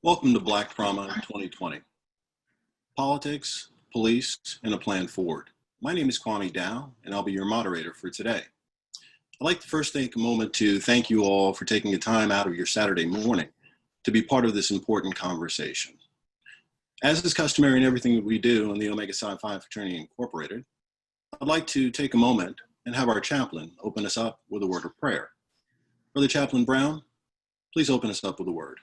Welcome to Black Trauma 2020. Politics, Police, and a Plan Forward. My name is Kwame, and I'll be your moderator for today. I'd like to first take a moment to thank you all for taking the time out of your Saturday morning to be part of this important conversation. As is customary in everything that we do in the Omega Psi Phi Fraternity Incorporated, I'd like to take a moment and have our chaplain open us up with a word of prayer. Brother Chaplain Brown, please open us up with a word.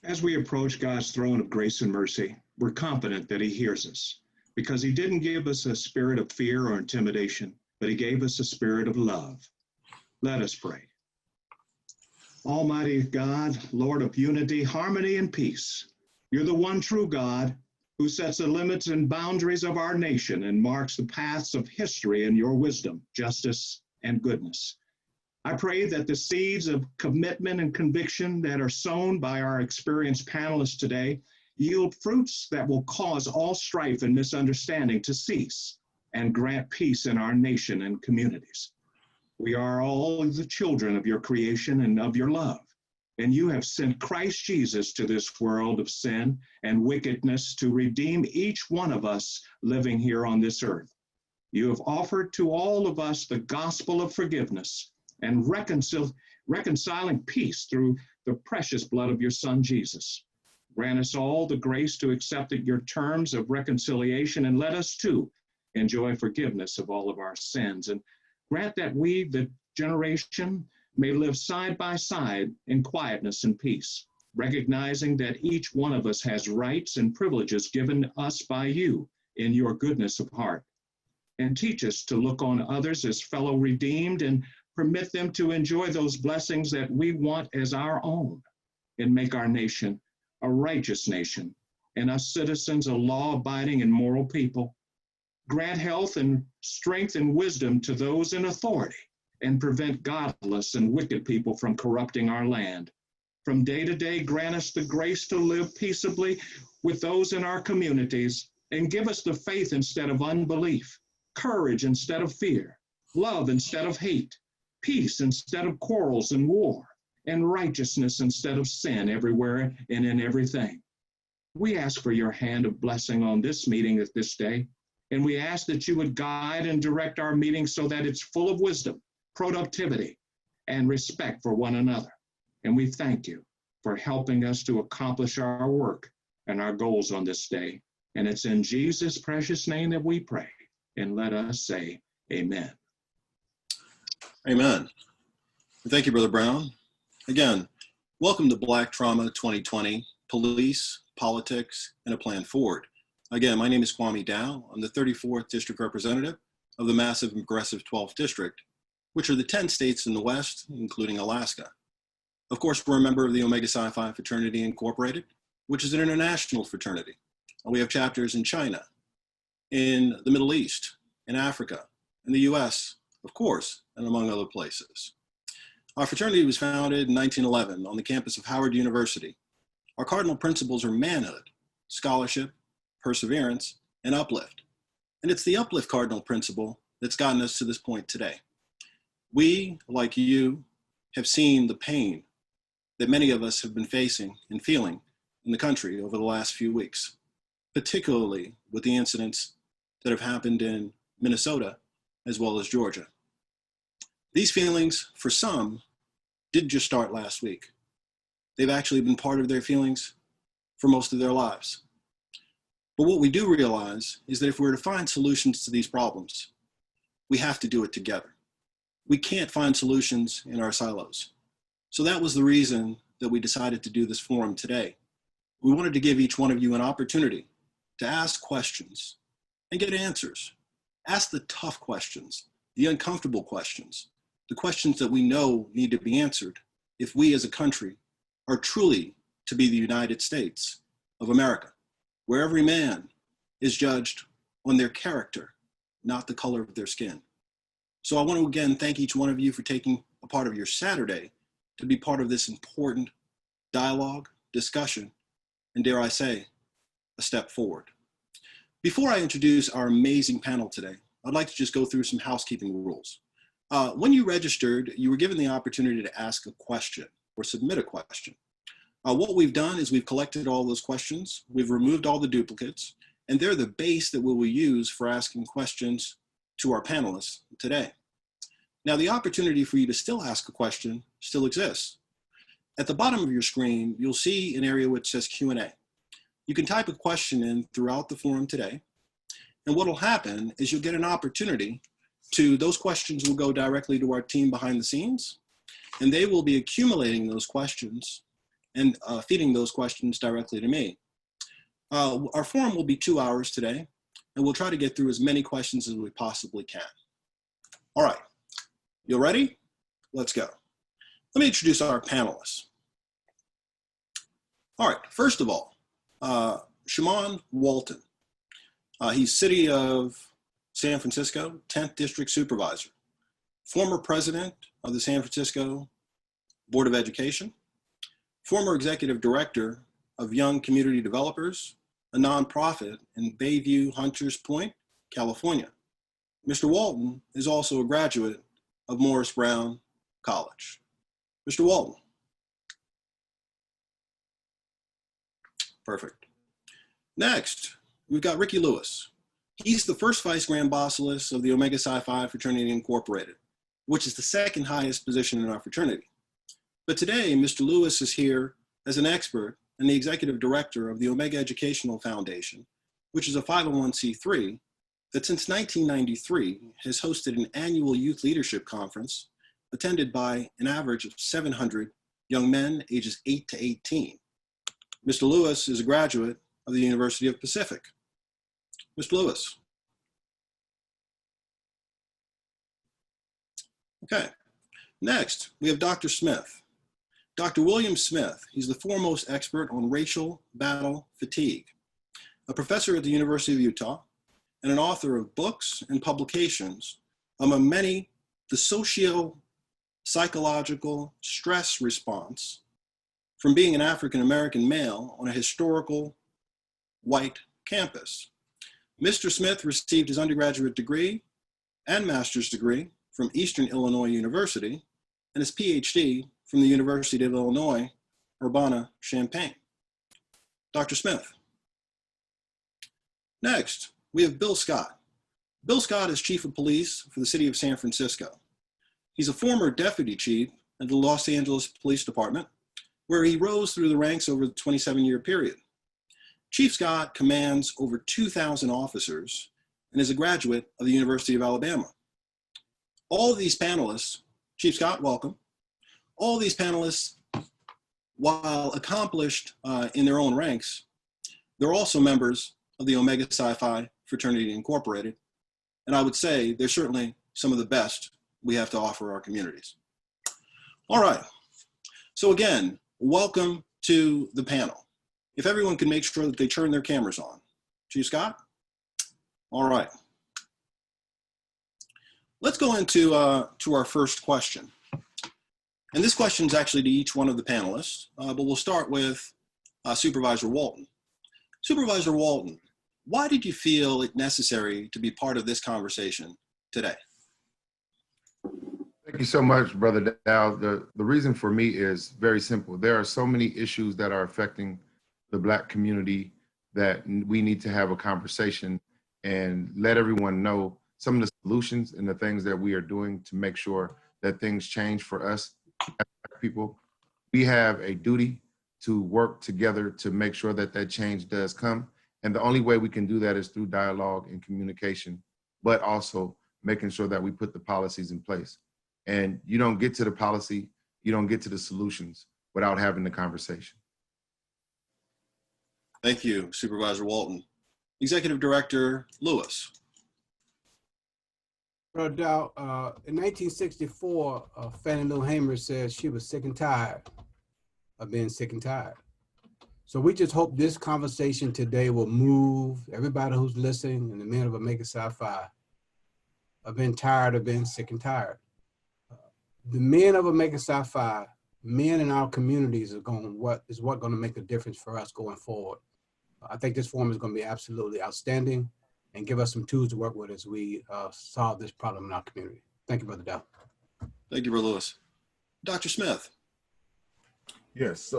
As we approach God's throne of grace and mercy, we're confident that He hears us because He didn't give us a spirit of fear or intimidation, but He gave us a spirit of love. Let us pray. Almighty God, Lord of unity, harmony, and peace, you're the one true God who sets the limits and boundaries of our nation and marks the paths of history in your wisdom, justice, and goodness. I pray that the seeds of commitment and conviction that are sown by our experienced panelists today yield fruits that will cause all strife and misunderstanding to cease and grant peace in our nation and communities. We are all the children of your creation and of your love, and you have sent Christ Jesus to this world of sin and wickedness to redeem each one of us living here on this earth. You have offered to all of us the gospel of forgiveness and reconciling peace through the precious blood of your Son, Jesus. Grant us all the grace to accept your terms of reconciliation, and let us too enjoy forgiveness of all of our sins. And grant that we, the generation, may live side by side in quietness and peace, recognizing that each one of us has rights and privileges given us by you in your goodness of heart. And teach us to look on others as fellow redeemed and permit them to enjoy those blessings that we want as our own, and make our nation a righteous nation and us citizens a law-abiding and moral people. Grant health and strength and wisdom to those in authority and prevent godless and wicked people from corrupting our land. From day to day, grant us the grace to live peaceably with those in our communities, and give us the faith instead of unbelief, courage instead of fear, love instead of hate, peace instead of quarrels and war, and righteousness instead of sin everywhere and in everything. We ask for your hand of blessing on this meeting at this day, and we ask that you would guide and direct our meeting so that it's full of wisdom, productivity, and respect for one another. And we thank you for helping us to accomplish our work and our goals on this day. And it's in Jesus' precious name that we pray, and let us say amen. Amen. Thank you, Brother Brown. Again, welcome to Black Trauma 2020, Police, Politics, and a Plan Forward. Again, my name is Kwame Dow. I'm the 34th District Representative of the massive and progressive 12th District, which are the 10 states in the West, including Alaska. Of course, we're a member of the Omega Psi Phi Fraternity Incorporated, which is an international fraternity. We have chapters in China, in the Middle East, in Africa, in the US, of course, and among other places. Our fraternity was founded in 1911 on the campus of Howard University. Our cardinal principles are manhood, scholarship, perseverance, and uplift. And it's the uplift cardinal principle that's gotten us to this point today. We, like you, have seen the pain that many of us have been facing and feeling in the country over the last few weeks, particularly with the incidents that have happened in Minnesota as well as Georgia. These feelings, for some, didn't just start last week. They've actually been part of their feelings for most of their lives. But what we do realize is that if we're to find solutions to these problems, we have to do it together. We can't find solutions in our silos. So that was the reason that we decided to do this forum today. We wanted to give each one of you an opportunity to ask questions and get answers. Ask the tough questions, the uncomfortable questions, the questions that we know need to be answered if we as a country are truly to be the United States of America, where every man is judged on their character, not the color of their skin. So I want to again thank each one of you for taking a part of your Saturday to be part of this important dialogue, discussion, and dare I say, a step forward. Before I introduce our amazing panel today, I'd like to just go through some housekeeping rules. When you registered, you were given the opportunity to ask a question. or submit a question. What we've done is we've collected all those questions, we've removed all the duplicates, and they're the base that we will use for asking questions to our panelists today. Now, the opportunity for you to still ask a question still exists. At the bottom of your screen, you'll see an area which says Q&A. You can type a question in throughout the forum today, and what will happen is you'll get an opportunity to, those questions will go directly to our team behind the scenes, and they will be accumulating those questions and feeding those questions directly to me. Our forum will be 2 hours today, and we'll try to get through as many questions as we possibly can. All right, you ready? Let's go. Let me introduce our panelists. All right, first of all, Shamann Walton. He's City of San Francisco 10th District Supervisor, former president of the San Francisco Board of Education, former executive director of Young Community Developers, a nonprofit in Bayview, Hunters Point, California. Mr. Walton is also a graduate of Morris Brown College. Mr. Walton. Perfect. Next, we've got Ricky Lewis. He's the first Vice Grand Basileus of the Omega Psi Phi Fraternity Incorporated, which is the second highest position in our fraternity. But today, Mr. Lewis is here as an expert and the executive director of the Omega Educational Foundation, which is a 501c3 that since 1993 has hosted an annual youth leadership conference attended by an average of 700 young men ages 8 to 18. Mr. Lewis is a graduate of the University of Pacific. Mr. Lewis. Okay, next we have Dr. Smith. Dr. William Smith, he's the foremost expert on racial battle fatigue, a professor at the University of Utah, and an author of books and publications, among many, the socio-psychological stress response from being an African-American male on a historical white campus. Mr. Smith received his undergraduate degree and master's degree from Eastern Illinois University and his PhD from the University of Illinois, Urbana-Champaign. Dr. Smith. Next, we have Bill Scott. Bill Scott is Chief of Police for the City of San Francisco. He's a former deputy chief at the Los Angeles Police Department, where he rose through the ranks over the 27-year period. Chief Scott commands over 2,000 officers and is a graduate of the University of Alabama. All of these panelists, Chief Scott, welcome. All of these panelists, while accomplished in their own ranks, they're also members of the Omega Psi Phi Fraternity Incorporated. And I would say they're certainly some of the best we have to offer our communities. All right, so again, welcome to the panel. If everyone can make sure that they turn their cameras on. Chief Scott? All right. Let's go into to our first question. And this question is actually to each one of the panelists, but we'll start with Supervisor Walton. Supervisor Walton, why did you feel it necessary to be part of this conversation today? Thank you so much, Brother Dow. The reason for me is very simple. There are so many issues that are affecting the Black community that we need to have a conversation and let everyone know some of the solutions and the things that we are doing to make sure that things change for us as Black people. We have a duty to work together to make sure that that change does come. And the only way we can do that is through dialogue and communication, but also making sure that we put the policies in place. And you don't get to the policy, you don't get to the solutions without having the conversation. Thank you, Supervisor Walton. Executive Director Lewis. Brother Dow, in 1964, Fannie Lou Hamer said she was sick and tired of being sick and tired. So we just hope this conversation today will move everybody who's listening and the men of Omega Psi Phi have been tired of being sick and tired. The men of Omega Psi Phi, men in our communities are going, what is going to make a difference for us going forward. I think this forum is going to be absolutely outstanding and give us some tools to work with as we solve this problem in our community. Thank you, Brother Dow. Thank you, Brother Lewis. Dr. Smith. Yes,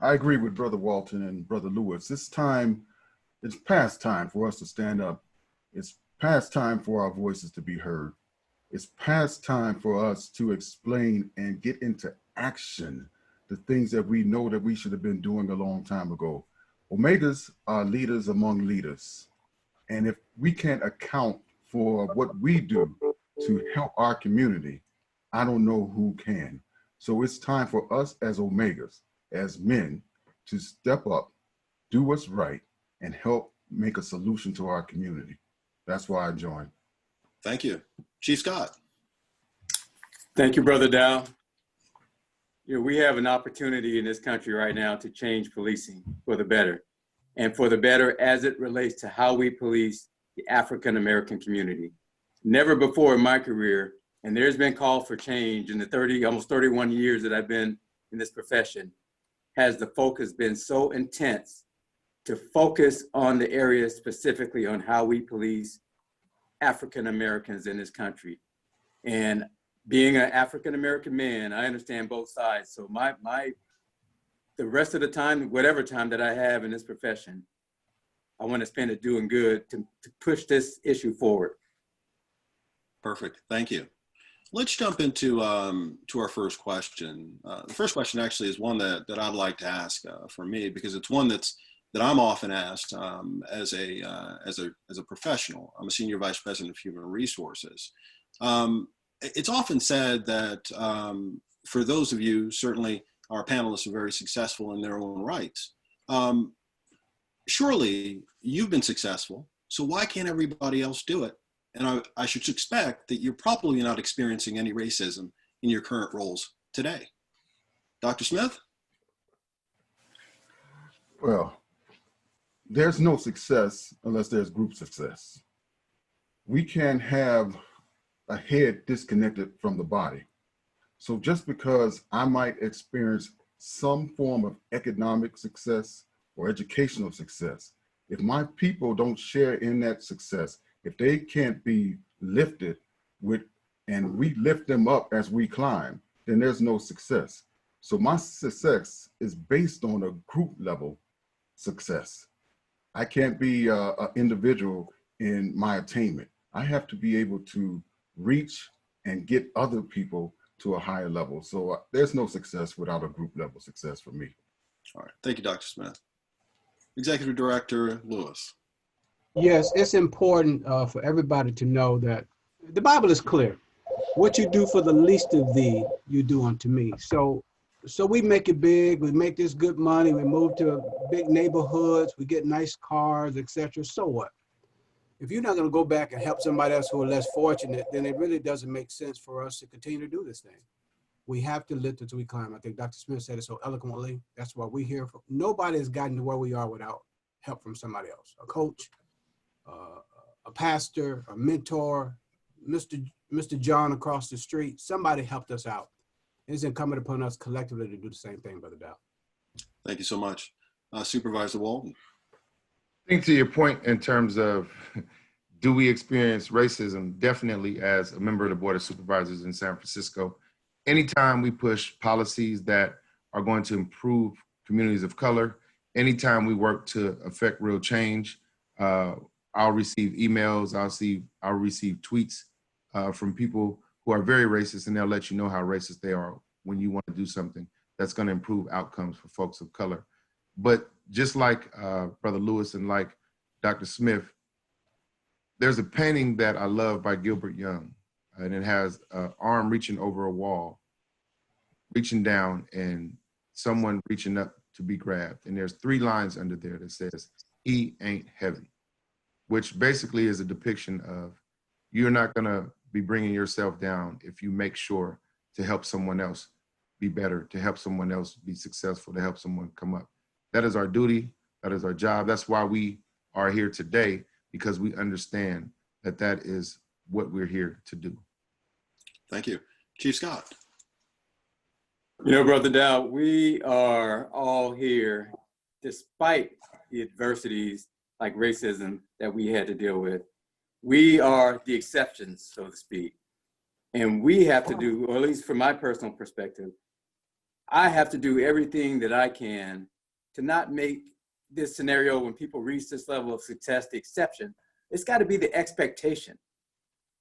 I agree with Brother Walton and Brother Lewis. It's past time for us to stand up. It's past time for our voices to be heard. It's past time for us to explain and get into action the things that we know that we should have been doing a long time ago. Omegas are leaders among leaders. And if we can't account for what we do to help our community, I don't know who can. So it's time for us as Omegas, as men, to step up, do what's right, and help make a solution to our community. That's why I joined. Thank you. Chief Scott. Thank you, Brother Dow. You know, we have an opportunity in this country right now to change policing for the better, and for the better as it relates to how we police the African-American community. Never before in my career, and there's been call for change in the almost 31 years that I've been in this profession, has the focus been so intense to focus on the area specifically on how we police African-Americans in this country. And being an African-American man, I understand both sides. So the rest of the time, whatever time that I have in this profession, I want to spend it doing good to push this issue forward. Perfect. Thank you. Let's jump into to our first question. The first question actually is one that I'd like to ask for me, because it's one that I'm often asked as a professional. I'm a senior vice president of human resources. It's often said that for those of you, certainly our panelists are very successful in their own rights. Surely you've been successful, so why can't everybody else do it? And I should expect that you're probably not experiencing any racism in your current roles today. Dr. Smith? Well, there's no success unless there's group success. We can't have a head disconnected from the body. So just because I might experience some form of economic success or educational success, if my people don't share in that success, if they can't be lifted and we lift them up as we climb, then there's no success. So my success is based on a group level success. I can't be an individual in my attainment. I have to be able to reach and get other people to a higher level. So there's no success without a group level success for me. All right. Thank you, Dr. Smith. Executive Director Lewis. Yes, it's important for everybody to know that the Bible is clear. What you do for the least of thee, you do unto me. So we make it big. We make this good money. We move to big neighborhoods. We get nice cars, etc. So what? If you're not going to go back and help somebody else who are less fortunate, then it really doesn't make sense for us to continue to do this thing. We have to lift as we climb. I think Dr. Smith said it so eloquently. That's why we're here. Nobody has gotten to where we are without help from somebody else, a coach, a pastor, a mentor, Mr. John across the street. Somebody helped us out. It's incumbent upon us collectively to do the same thing, Brother Dow. Thank you so much. Supervisor Walton. I think to your point in terms of do we experience racism, definitely as a member of the Board of Supervisors in San Francisco. Anytime we push policies that are going to improve communities of color, anytime we work to affect real change, I'll receive emails, I'll receive tweets from people who are very racist, and they'll let you know how racist they are when you want to do something that's going to improve outcomes for folks of color. But just like Brother Lewis and like Dr. Smith, there's a painting that I love by Gilbert Young, and it has an arm reaching over a wall, reaching down, and someone reaching up to be grabbed. And there's 3 lines under there that says, "He ain't heavy," which basically is a depiction of you're not going to be bringing yourself down if you make sure to help someone else be better, to help someone else be successful, to help someone come up. That is our duty. That is our job. That's why we are here today, because we understand that that is what we're here to do. Thank you. Chief Scott. You know, Brother Dow, we are all here despite the adversities like racism that we had to deal with. We are the exceptions, so to speak. And we have to do, or at least from my personal perspective, I have to do everything that I can to not make this scenario, when people reach this level of success, the exception. It's got to be the expectation.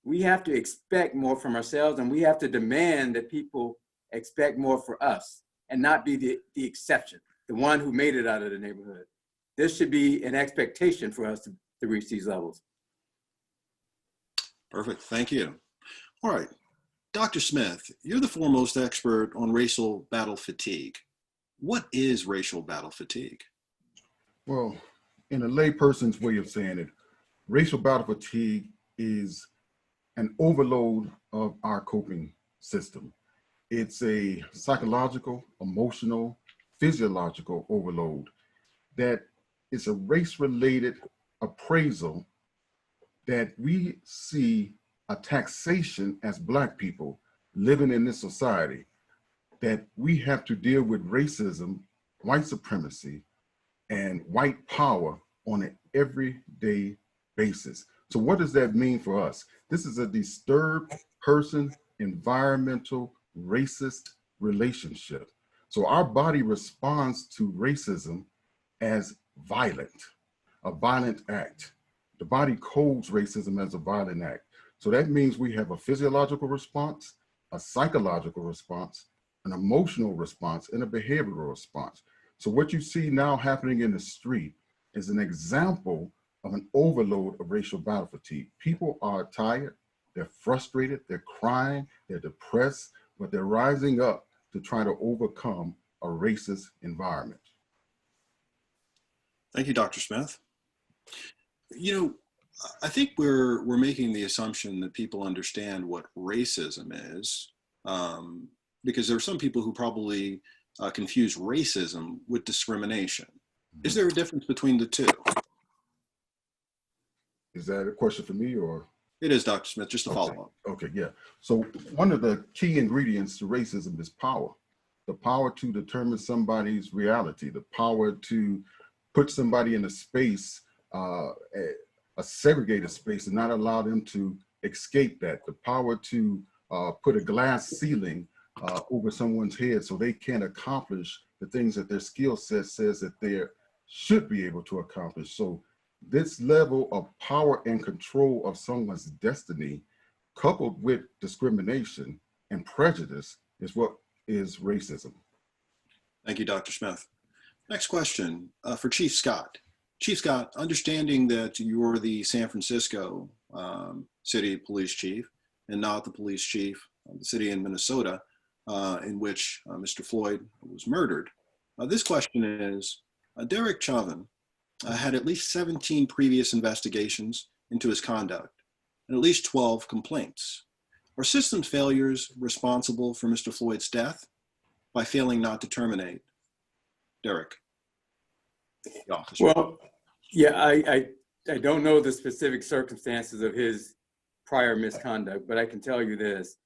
We have to expect more from ourselves, and we have to demand that people expect more for us and not be the exception, the one who made it out of the neighborhood. This should be an expectation for us to reach these levels. Perfect. Thank you. All right. Dr. Smith, you're the foremost expert on racial battle fatigue. What is racial battle fatigue? Well, in a layperson's way of saying it, racial battle fatigue is an overload of our coping system. It's a psychological, emotional, physiological overload that is a race-related appraisal that we see a taxation as Black people living in this society, that we have to deal with racism, white supremacy, and white power on an everyday basis. So what does that mean for us? This is a disturbed person, environmental, racist relationship. So our body responds to racism as violent, a violent act. The body codes racism as a violent act. So that means we have a physiological response, a psychological response, an emotional response, and a behavioral response. So what you see now happening in the street is an example of an overload of racial battle fatigue. People are tired, they're frustrated, they're crying, they're depressed, but they're rising up to try to overcome a racist environment. Thank you, Dr. Smith. You know, I think we're making the assumption that people understand what racism is, because there are some people who probably confuse racism with discrimination. Is there a difference between the two? Is that a question for me or? It is, Dr. Smith, just a Okay. follow-up. Okay, yeah. So one of the key ingredients to racism is power. The power to determine somebody's reality, the power to put somebody in a space, a segregated space, and not allow them to escape that. The power to put a glass ceiling over someone's head so they can't accomplish the things that their skill set says that they should be able to accomplish. So this level of power and control of someone's destiny, coupled with discrimination and prejudice, is what is racism. Thank you, Dr. Smith. Next question for Chief Scott. Chief Scott, understanding that you're the San Francisco City Police Chief and not the police chief of the city in Minnesota in which Mr. Floyd was murdered, this question is, Derek Chauvin had at least 17 previous investigations into his conduct and at least 12 complaints. Are systems failures responsible for Mr. Floyd's death by failing not to terminate Derek, the officer? Well, yeah, I don't know the specific circumstances of his prior misconduct, but I can tell you this.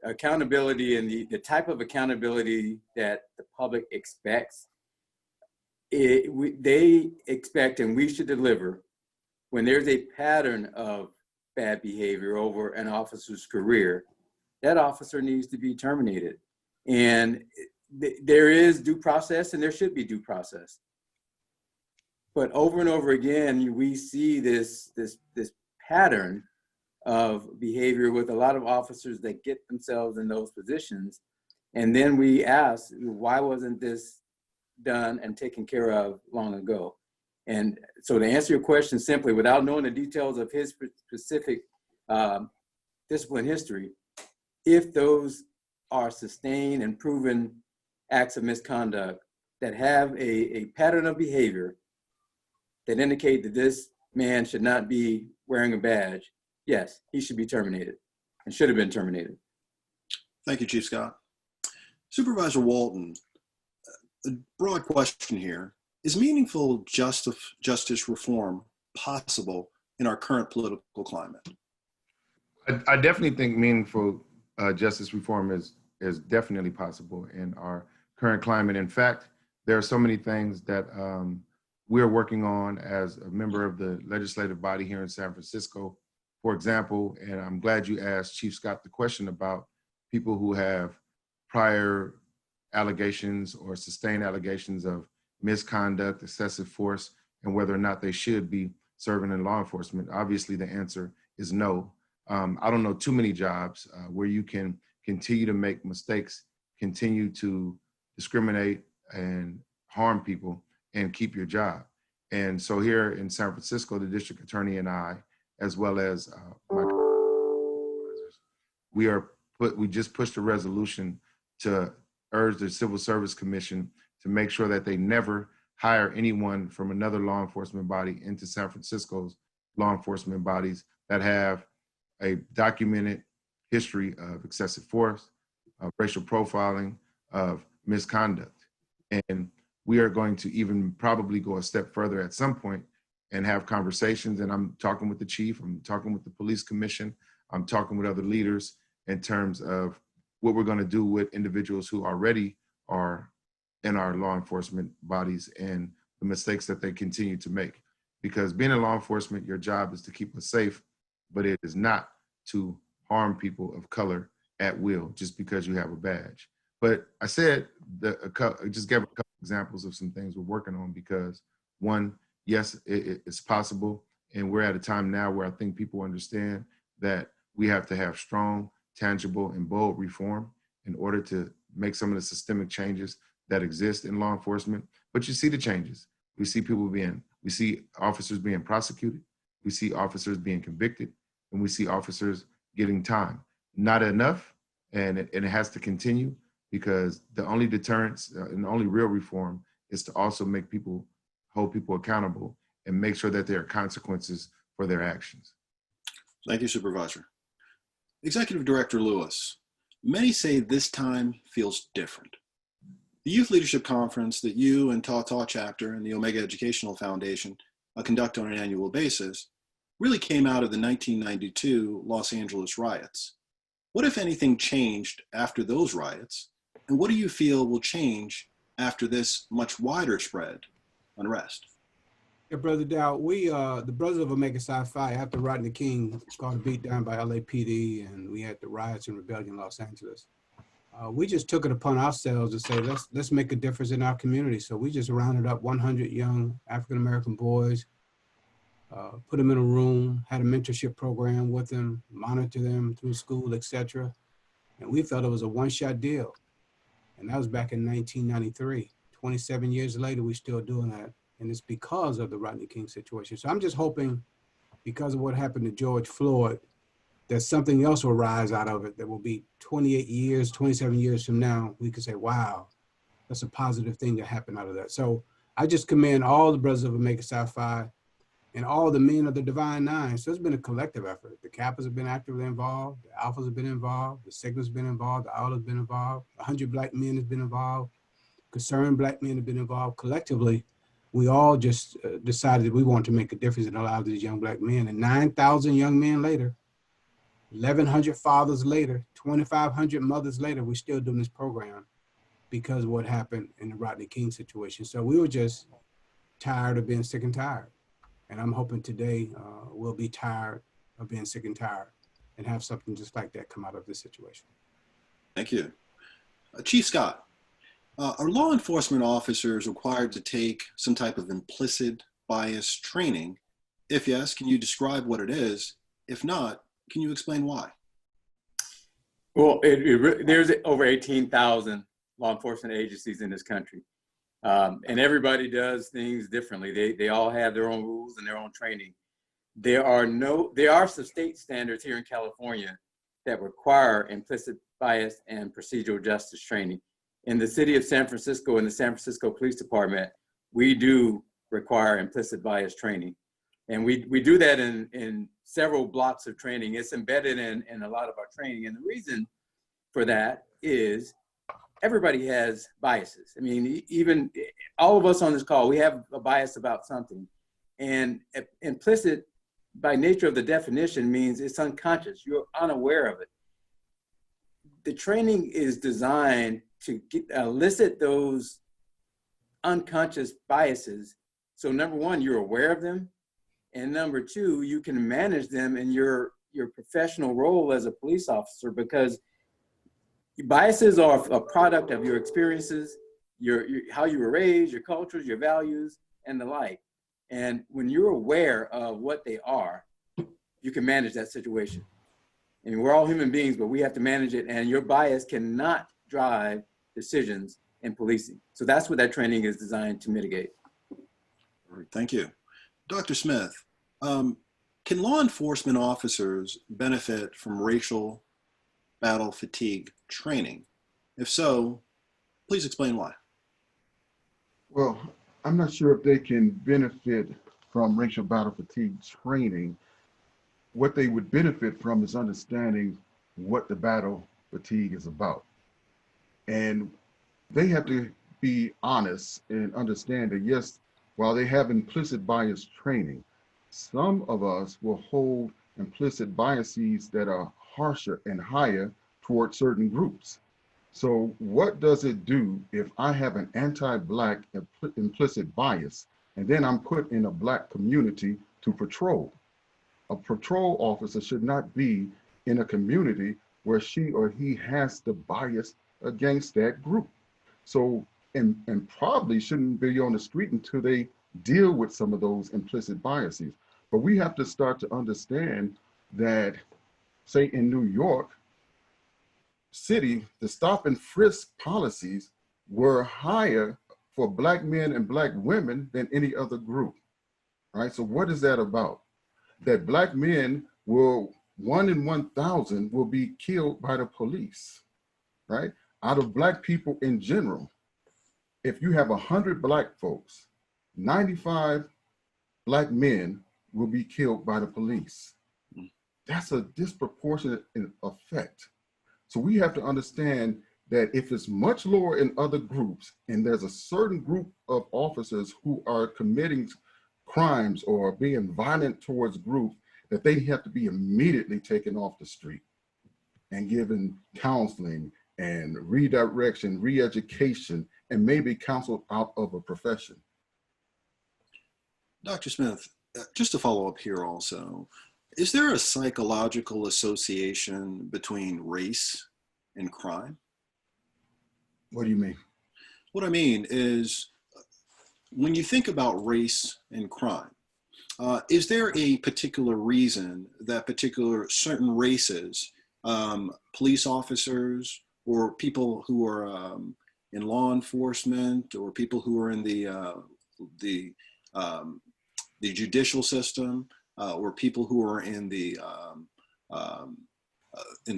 Accountability and the type of accountability that the public expects, they expect and we should deliver when there's a pattern of bad behavior over an officer's career, that officer needs to be terminated. And there is due process and there should be due process. But over and over again, we see this pattern of behavior with a lot of officers that get themselves in those positions. And then we ask, why wasn't this done and taken care of long ago? And so to answer your question simply, without knowing the details of his specific discipline history, if those are sustained and proven acts of misconduct that have a pattern of behavior that indicate that this man should not be wearing a badge, yes, he should be terminated and should have been terminated. Thank you, Chief Scott. Supervisor Walton, a broad question here. Is meaningful justice reform possible in our current political climate? I definitely think meaningful justice reform is definitely possible in our current climate. In fact, there are so many things that we're working on as a member of the legislative body here in San Francisco. For example, and I'm glad you asked Chief Scott the question about people who have prior allegations or sustained allegations of misconduct, excessive force, and whether or not they should be serving in law enforcement? Obviously, the answer is no. I don't know too many jobs where you can continue to make mistakes, continue to discriminate and harm people and keep your job. And so here in San Francisco, the district attorney and I, as well as my supervisors, we just pushed a resolution to urge the Civil Service Commission to make sure that they never hire anyone from another law enforcement body into San Francisco's law enforcement bodies that have a documented history of excessive force, of racial profiling, of misconduct. And we are going to even probably go a step further at some point and have conversations. And I'm talking with the chief, I'm talking with the police commission, I'm talking with other leaders in terms of what we're going to do with individuals who already are in our law enforcement bodies and the mistakes that they continue to make. Because being in law enforcement, your job is to keep us safe, but it is not to harm people of color at will just because you have a badge. But I said I just gave a couple examples of some things we're working on because one, yes, it's possible. And we're at a time now where I think people understand that we have to have strong, tangible, and bold reform in order to make some of the systemic changes that exist in law enforcement. But you see the changes. We see officers being prosecuted, we see officers being convicted, and we see officers getting time. Not enough, and it has to continue because the only deterrence and the only real reform is to also hold people accountable and make sure that there are consequences for their actions. Thank you, Supervisor. Executive Director Lewis, many say this time feels different. The Youth Leadership Conference that you and Tata Chapter and the Omega Educational Foundation conduct on an annual basis really came out of the 1992 Los Angeles riots. What, if anything, changed after those riots? And what do you feel will change after this much wider spread unrest? Yeah, Brother Dow, we, the Brothers of Omega Psi Phi, after Rodney King got beat down by LAPD and we had the riots and rebellion in Los Angeles, we just took it upon ourselves to say, let's make a difference in our community. So we just rounded up 100 young African-American boys, put them in a room, had a mentorship program with them, monitor them through school, etc. And we felt it was a one-shot deal. And that was back in 1993. 27 years later, we're still doing that. And it's because of the Rodney King situation. So I'm just hoping, because of what happened to George Floyd, that something else will rise out of it that will be 28 years, 27 years from now, we could say, wow, that's a positive thing that happened out of that. So I just commend all the Brothers of Omega Psi Phi and all the men of the Divine Nine. So it's been a collective effort. The Kappas have been actively involved, the Alphas have been involved, the Sigmas have been involved, the Alphas have been involved, 100 Black men have been involved, concerned Black men have been involved. Collectively, we all just decided that we want to make a difference in the lives of these young Black men. And 9,000 young men later, 1,100 fathers later, 2,500 mothers later, we're still doing this program because of what happened in the Rodney King situation. So we were just tired of being sick and tired. And I'm hoping today we'll be tired of being sick and tired and have something just like that come out of this situation. Thank you. Chief Scott, are law enforcement officers required to take some type of implicit bias training? If yes, can you describe what it is? If not, can you explain why? Well, there's over 18,000 law enforcement agencies in this country. And everybody does things differently. They all have their own rules and their own training. There are some state standards here in California that require implicit bias and procedural justice training. In the city of San Francisco and the San Francisco Police Department, we do require implicit bias training. And we do that in several blocks of training. It's embedded in a lot of our training. And the reason for that is everybody has biases. I mean, even all of us on this call, we have a bias about something. And implicit, by nature of the definition, means it's unconscious. You're unaware of it. The training is designed to elicit those unconscious biases. So number one, you're aware of them. And number two, you can manage them in your professional role as a police officer, because biases are a product of your experiences, how you were raised, your cultures, your values, and the like. And when you're aware of what they are, you can manage that situation. I mean, we're all human beings, but we have to manage it, and your bias cannot drive decisions in policing. So that's what that training is designed to mitigate. Thank you. Dr. Smith, can law enforcement officers benefit from racial battle fatigue training? If so, please explain why. Well, I'm not sure if they can benefit from racial battle fatigue training. What they would benefit from is understanding what the battle fatigue is about. And they have to be honest and understand that, yes, while they have implicit bias training, some of us will hold implicit biases that are harsher and higher toward certain groups. So what does it do if I have an anti-Black implicit bias, and then I'm put in a Black community to patrol? A patrol officer should not be in a community where she or he has the bias against that group. So, and probably shouldn't be on the street until they deal with some of those implicit biases. But we have to start to understand that, say in New York City, the stop and frisk policies were higher for Black men and Black women than any other group, right? So what is that about? That Black men will, 1 in 1,000 will be killed by the police, right? Out of Black people in general, if you have 100 Black folks, 95 Black men will be killed by the police. That's a disproportionate effect. So we have to understand that if it's much lower in other groups, and there's a certain group of officers who are committing crimes or being violent towards groups, that they have to be immediately taken off the street and given counseling and redirection, re-education, and maybe counseled out of a profession. Dr. Smith, just to follow up here also, is there a psychological association between race and crime? What do you mean? What I mean is, when you think about race and crime, is there a particular reason that certain races, police officers or people who are in law enforcement or people who are in the judicial system or people who are in the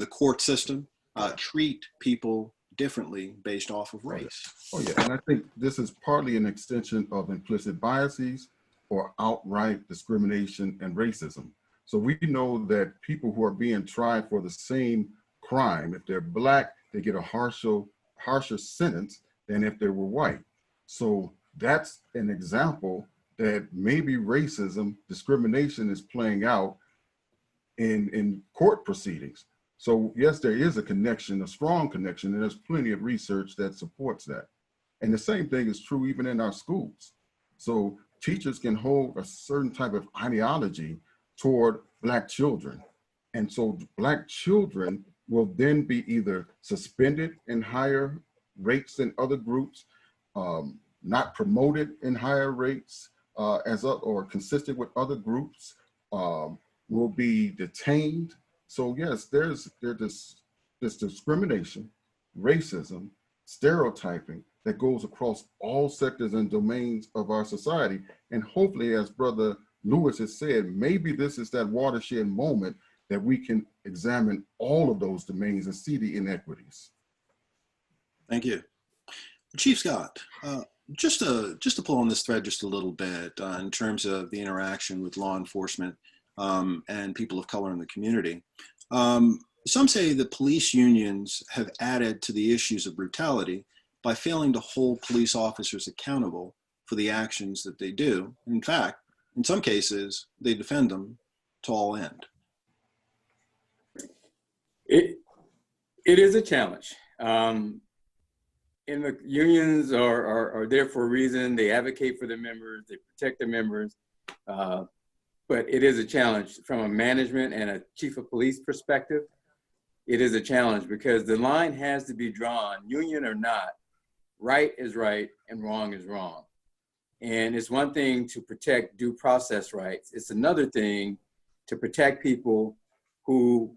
court system treat people differently based off of race? Oh yeah, and I think this is partly an extension of implicit biases or outright discrimination and racism. So we know that people who are being tried for the same crime, if they're Black, they get a harsher sentence than if they were white. So that's an example that maybe racism, discrimination is playing out in court proceedings. So yes, there is a connection, a strong connection, and there's plenty of research that supports that. And the same thing is true even in our schools. So teachers can hold a certain type of ideology toward Black children. And so Black children will then be either suspended in higher rates than other groups, not promoted in higher rates or consistent with other groups, will be detained. So yes, there's this discrimination, racism, stereotyping that goes across all sectors and domains of our society. And hopefully, as Brother Lewis has said, maybe this is that watershed moment that we can examine all of those domains and see the inequities. Thank you. Chief Scott, just to pull on this thread just a little bit in terms of the interaction with law enforcement and people of color in the community. Some say that police unions have added to the issues of brutality by failing to hold police officers accountable for the actions that they do. In fact, in some cases, they defend them to all end. It is a challenge. And the unions are there for a reason. They advocate for their members, they protect their members. But it is a challenge from a management and a chief of police perspective. it is a challenge because the line has to be drawn, union or not. Right is right and wrong is wrong. And it's one thing to protect due process rights. It's another thing to protect people who,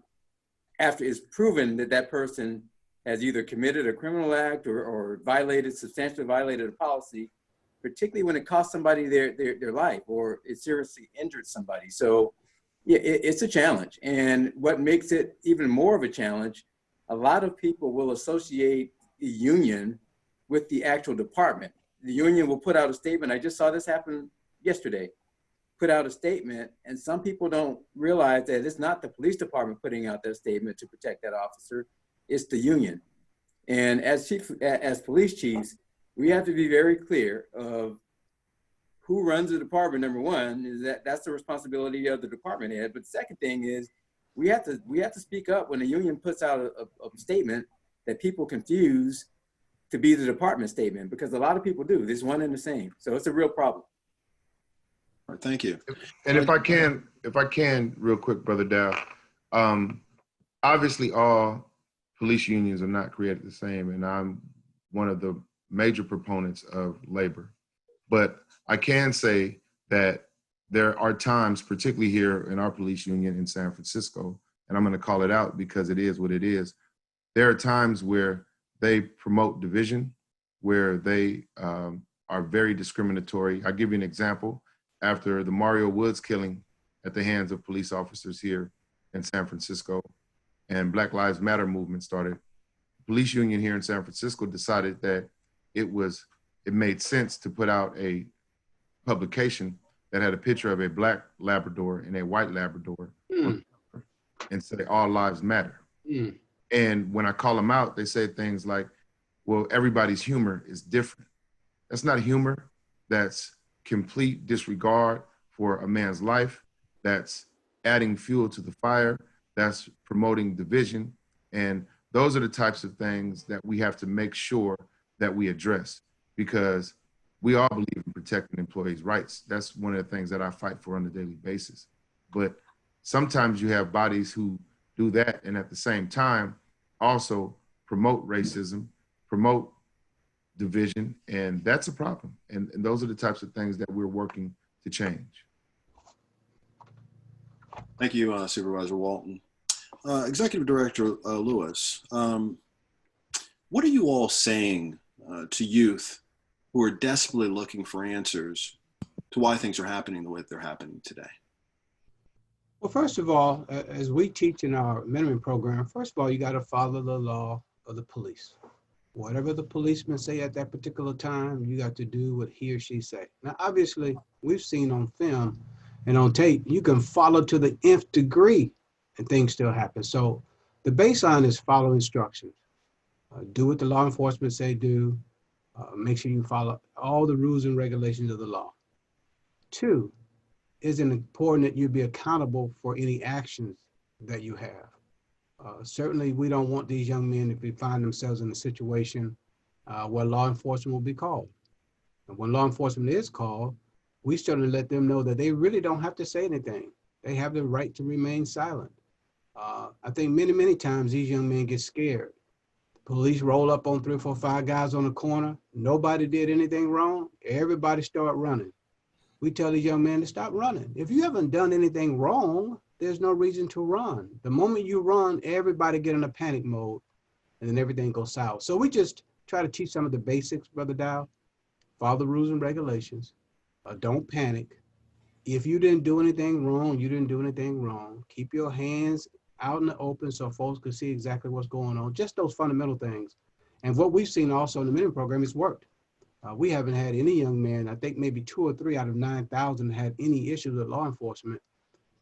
after it's proven that that person has either committed a criminal act or substantially violated a policy, particularly when it cost somebody their life or it seriously injured somebody. So yeah, it's a challenge. And what makes it even more of a challenge, a lot of people will associate the union with the actual department. The union will put out a statement. I just saw this happen yesterday. Put out a statement, and some people don't realize that it's not the police department putting out that statement to protect that officer, it's the union. And as police chiefs, we have to be very clear of who runs the department. Number one is that's the responsibility of the department head. But the second thing is we have to speak up when the union puts out a statement that people confuse to be the department statement, because a lot of people do. There's one and the same. So it's a real problem. All right, thank you. And if I can, real quick, Brother Dow, obviously all police unions are not created the same, and I'm one of the major proponents of labor. But I can say that there are times, particularly here in our police union in San Francisco, and I'm going to call it out because it is what it is. There are times where they promote division, where they are very discriminatory. I'll give you an example. After the Mario Woods killing at the hands of police officers here in San Francisco and Black Lives Matter movement started, the police union here in San Francisco decided that it made sense to put out a publication that had a picture of a black Labrador and a white Labrador and say all lives matter. And when I call them out, they say things like, well, everybody's humor is different. That's not humor. That's complete disregard for a man's life. That's adding fuel to the fire. That's promoting division. And those are the types of things that we have to make sure that we address, because we all believe in protecting employees' rights. That's one of the things that I fight for on a daily basis. But sometimes you have bodies who do that and at the same time also promote racism, promote division, and that's a problem. And those are the types of things that we're working to change. Thank you, Supervisor Walton. Executive Director Lewis, what are you all saying to youth who are desperately looking for answers to why things are happening the way they're happening today? Well, first of all, as we teach in our mentoring program, first of all, you got to follow the law of the police. Whatever the policeman say at that particular time, you got to do what he or she say. Now, obviously, we've seen on film and on tape, you can follow to the nth degree and things still happen. So the baseline is follow instructions. Do what the law enforcement say do. Make sure you follow all the rules and regulations of the law. 2, is it important that you be accountable for any actions that you have? Certainly, we don't want these young men if they find themselves in a situation where law enforcement will be called. And when law enforcement is called, we certainly let them know that they really don't have to say anything. They have the right to remain silent. I think many, many times these young men get scared. Police roll up on 3, 4, 5 guys on the corner. Nobody did anything wrong. Everybody start running. We tell these young men to stop running. If you haven't done anything wrong, there's no reason to run. The moment you run, everybody get in a panic mode and then everything goes south. So we just try to teach some of the basics, Brother Dow. Follow the rules and regulations. Don't panic. If you didn't do anything wrong, you didn't do anything wrong. Keep your hands out in the open so folks can see exactly what's going on. Just those fundamental things. And what we've seen also in the mentoring program is worked. We haven't had any young man, I think maybe 2 or 3 out of 9,000 had any issues with law enforcement,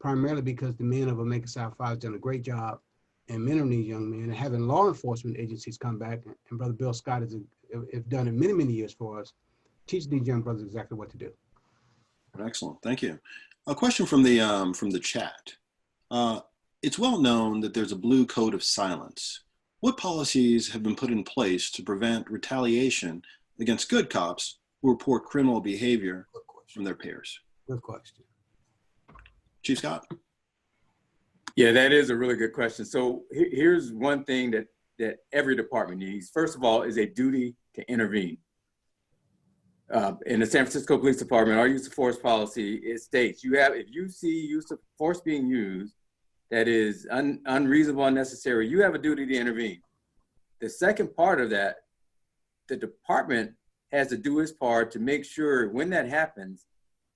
primarily because the men of Omega South 5 has done a great job in mentoring these young men and having law enforcement agencies come back. And Brother Bill Scott has done it many, many years for us, teaching these young brothers exactly what to do. Excellent, thank you. A question from the chat. It's well known that there's a blue code of silence. What policies have been put in place to prevent retaliation against good cops who report criminal behavior from their peers? Good question. Chief Scott? Yeah, that is a really good question. So here's one thing that every department needs. First of all, is a duty to intervene. In the San Francisco Police Department, our use of force policy, it states if you see use of force being used that is unreasonable, unnecessary, you have a duty to intervene. The second part of that, the department has to do its part to make sure when that happens,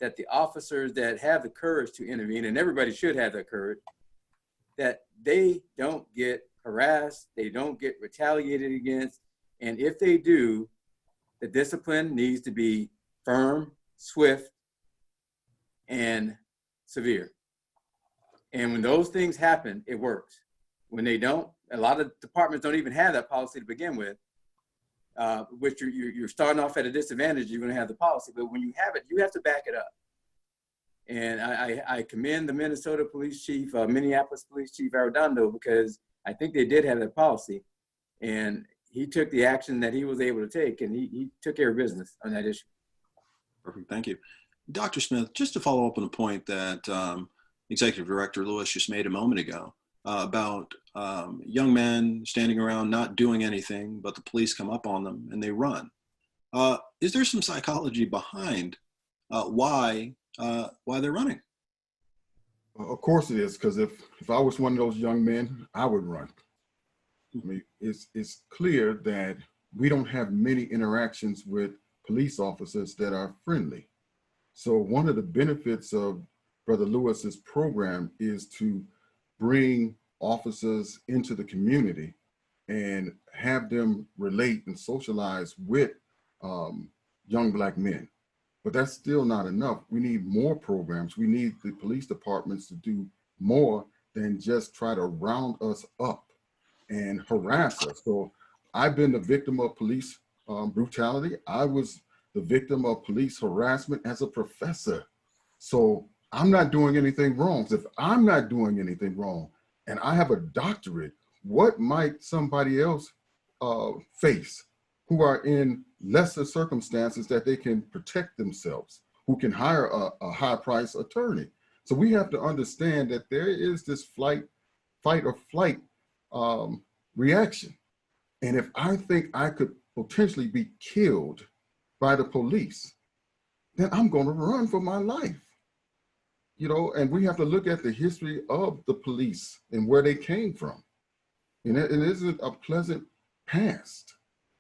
that the officers that have the courage to intervene, and everybody should have that courage, that they don't get harassed, they don't get retaliated against, and if they do, the discipline needs to be firm, swift, and severe. And when those things happen, it works. When they don't, a lot of departments don't even have that policy to begin with, which you're starting off at a disadvantage, you're gonna have the policy, but when you have it, you have to back it up. And I commend the Minnesota Police Chief, Minneapolis Police Chief Arredondo, because I think they did have that policy. And he took the action that he was able to take, and he took care of business on that issue. Perfect, thank you. Dr. Smith, just to follow up on a point that Executive Director Lewis just made a moment ago about young men standing around not doing anything, but the police come up on them and they run. Is there some psychology behind why they're running? Of course it is, because if I was one of those young men, I would run. I mean, it's clear that we don't have many interactions with police officers that are friendly. So one of the benefits of Brother Lewis's program is to bring officers into the community and have them relate and socialize with young Black men. But that's still not enough. We need more programs. We need the police departments to do more than just try to round us up and harass us. So I've been the victim of police brutality. I was the victim of police harassment as a professor. So I'm not doing anything wrong. So if I'm not doing anything wrong and I have a doctorate, what might somebody else face who are in lesser circumstances that they can protect themselves, who can hire a high price attorney? So we have to understand that there is this fight or flight reaction. And if I think I could potentially be killed by the police, then I'm going to run for my life. You know, and we have to look at the history of the police and where they came from. And it isn't a pleasant past.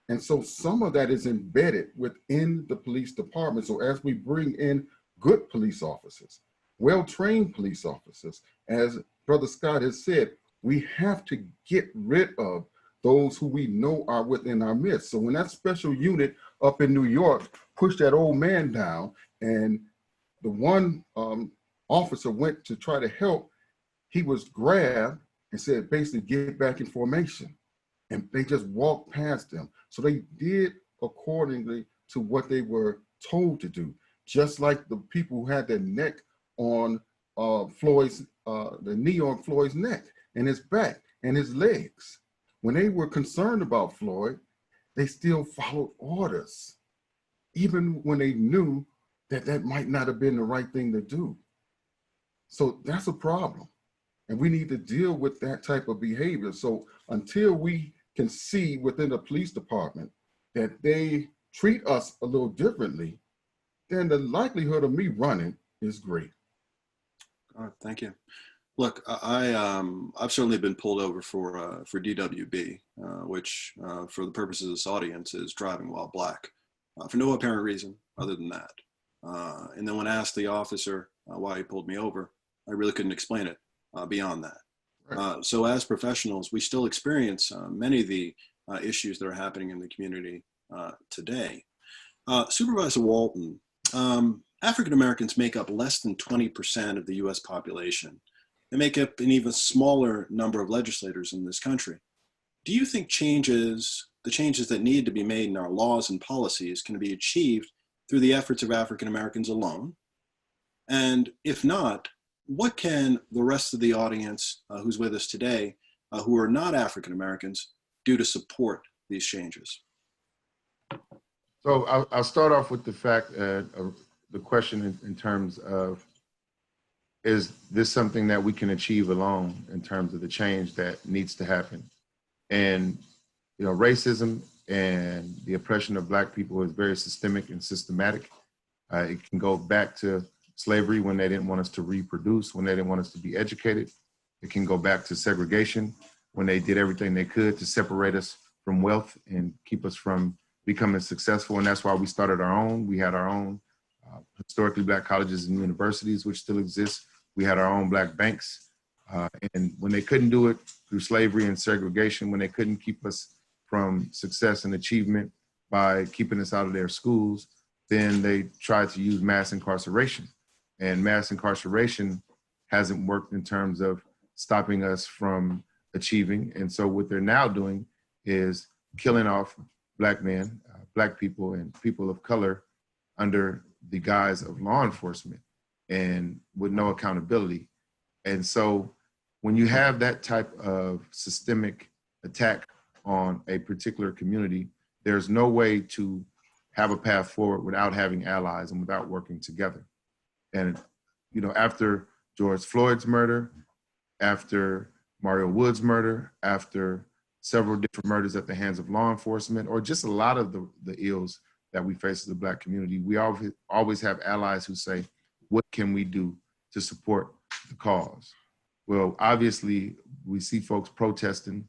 And so some of that is embedded within the police department. So as we bring in good police officers, well-trained police officers, as Brother Scott has said, we have to get rid of those who we know are within our midst. So when that special unit up in New York pushed that old man down and the one officer went to try to help, he was grabbed and said, basically, get back in formation. And they just walked past him. So they did accordingly to what they were told to do. Just like the people who had their neck on the knee on Floyd's neck and his back and his legs. When they were concerned about Floyd, they still followed orders, even when they knew that that might not have been the right thing to do. So that's a problem. And we need to deal with that type of behavior. So until we can see within the police department that they treat us a little differently, then the likelihood of me running is great. All right, thank you. Look, I've certainly been pulled over for DWB, which for the purposes of this audience is driving while black, for no apparent reason other than that. And then when I asked the officer why he pulled me over, I really couldn't explain it beyond that. Right. So as professionals, we still experience many of the issues that are happening in the community today. Supervisor Walton, African Americans make up less than 20% of the US population. They make up an even smaller number of legislators in this country. Do you think the changes that need to be made in our laws and policies can be achieved through the efforts of African Americans alone? And if not, what can the rest of the audience who's with us today, who are not African Americans, do to support these changes? So I'll start off with the fact, the question in terms of is this something that we can achieve alone in terms of the change that needs to happen? And, you know, racism and the oppression of Black people is very systemic and systematic. It can go back to slavery when they didn't want us to reproduce, when they didn't want us to be educated. It can go back to segregation when they did everything they could to separate us from wealth and keep us from becoming successful. And that's why we started our own. We had our own historically Black colleges and universities, which still exist. We had our own Black banks. And when they couldn't do it through slavery and segregation, when they couldn't keep us from success and achievement by keeping us out of their schools, then they tried to use mass incarceration. And mass incarceration hasn't worked in terms of stopping us from achieving. And so what they're now doing is killing off Black men, Black people, and people of color under the guise of law enforcement and with no accountability. And so when you have that type of systemic attack on a particular community, there's no way to have a path forward without having allies and without working together. And, you know, after George Floyd's murder, after Mario Wood's murder, after several different murders at the hands of law enforcement, or just a lot of the ills that we face as a Black community, we always have allies who say, what can we do to support the cause? Well, obviously, we see folks protesting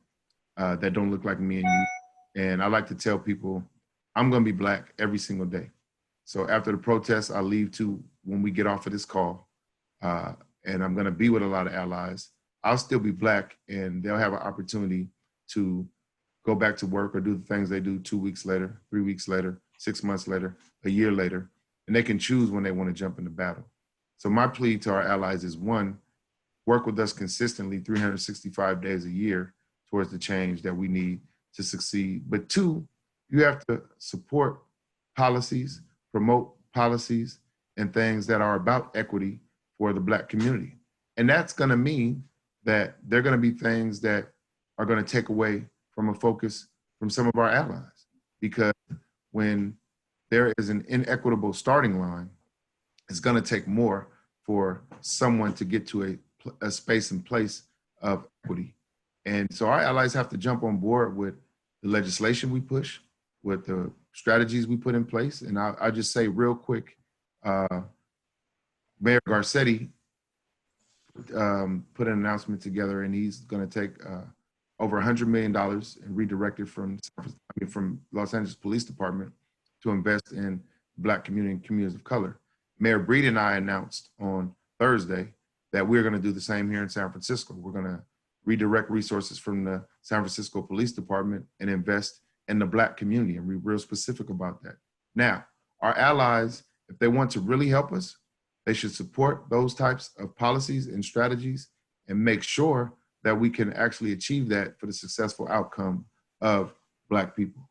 that don't look like me and you. And I like to tell people, I'm gonna be Black every single day. So after the protests, I leave to when we get off of this call, and I'm gonna be with a lot of allies. I'll still be Black, and they'll have an opportunity to go back to work or do the things they do 2 weeks later, 3 weeks later, 6 months later, a year later, and they can choose when they want to jump into battle. So my plea to our allies is, one, work with us consistently 365 days a year towards the change that we need to succeed. But two, you have to support policies, promote policies, and things that are about equity for the Black community. And that's gonna mean that they're gonna be things that are gonna take away from a focus from some of our allies. Because when there is an inequitable starting line, it's gonna take more for someone to get to a space and place of equity. And so our allies have to jump on board with the legislation we push, with the strategies we put in place. And I'll just say real quick, Mayor Garcetti put an announcement together, and he's gonna take over $100 million and redirect it from Los Angeles Police Department to invest in Black community and communities of color. Mayor Breed and I announced on Thursday that we're gonna do the same here in San Francisco. We're gonna redirect resources from the San Francisco Police Department and invest in the Black community, and we're real specific about that. Now, our allies, if they want to really help us, they should support those types of policies and strategies and make sure that we can actually achieve that for the successful outcome of Black people.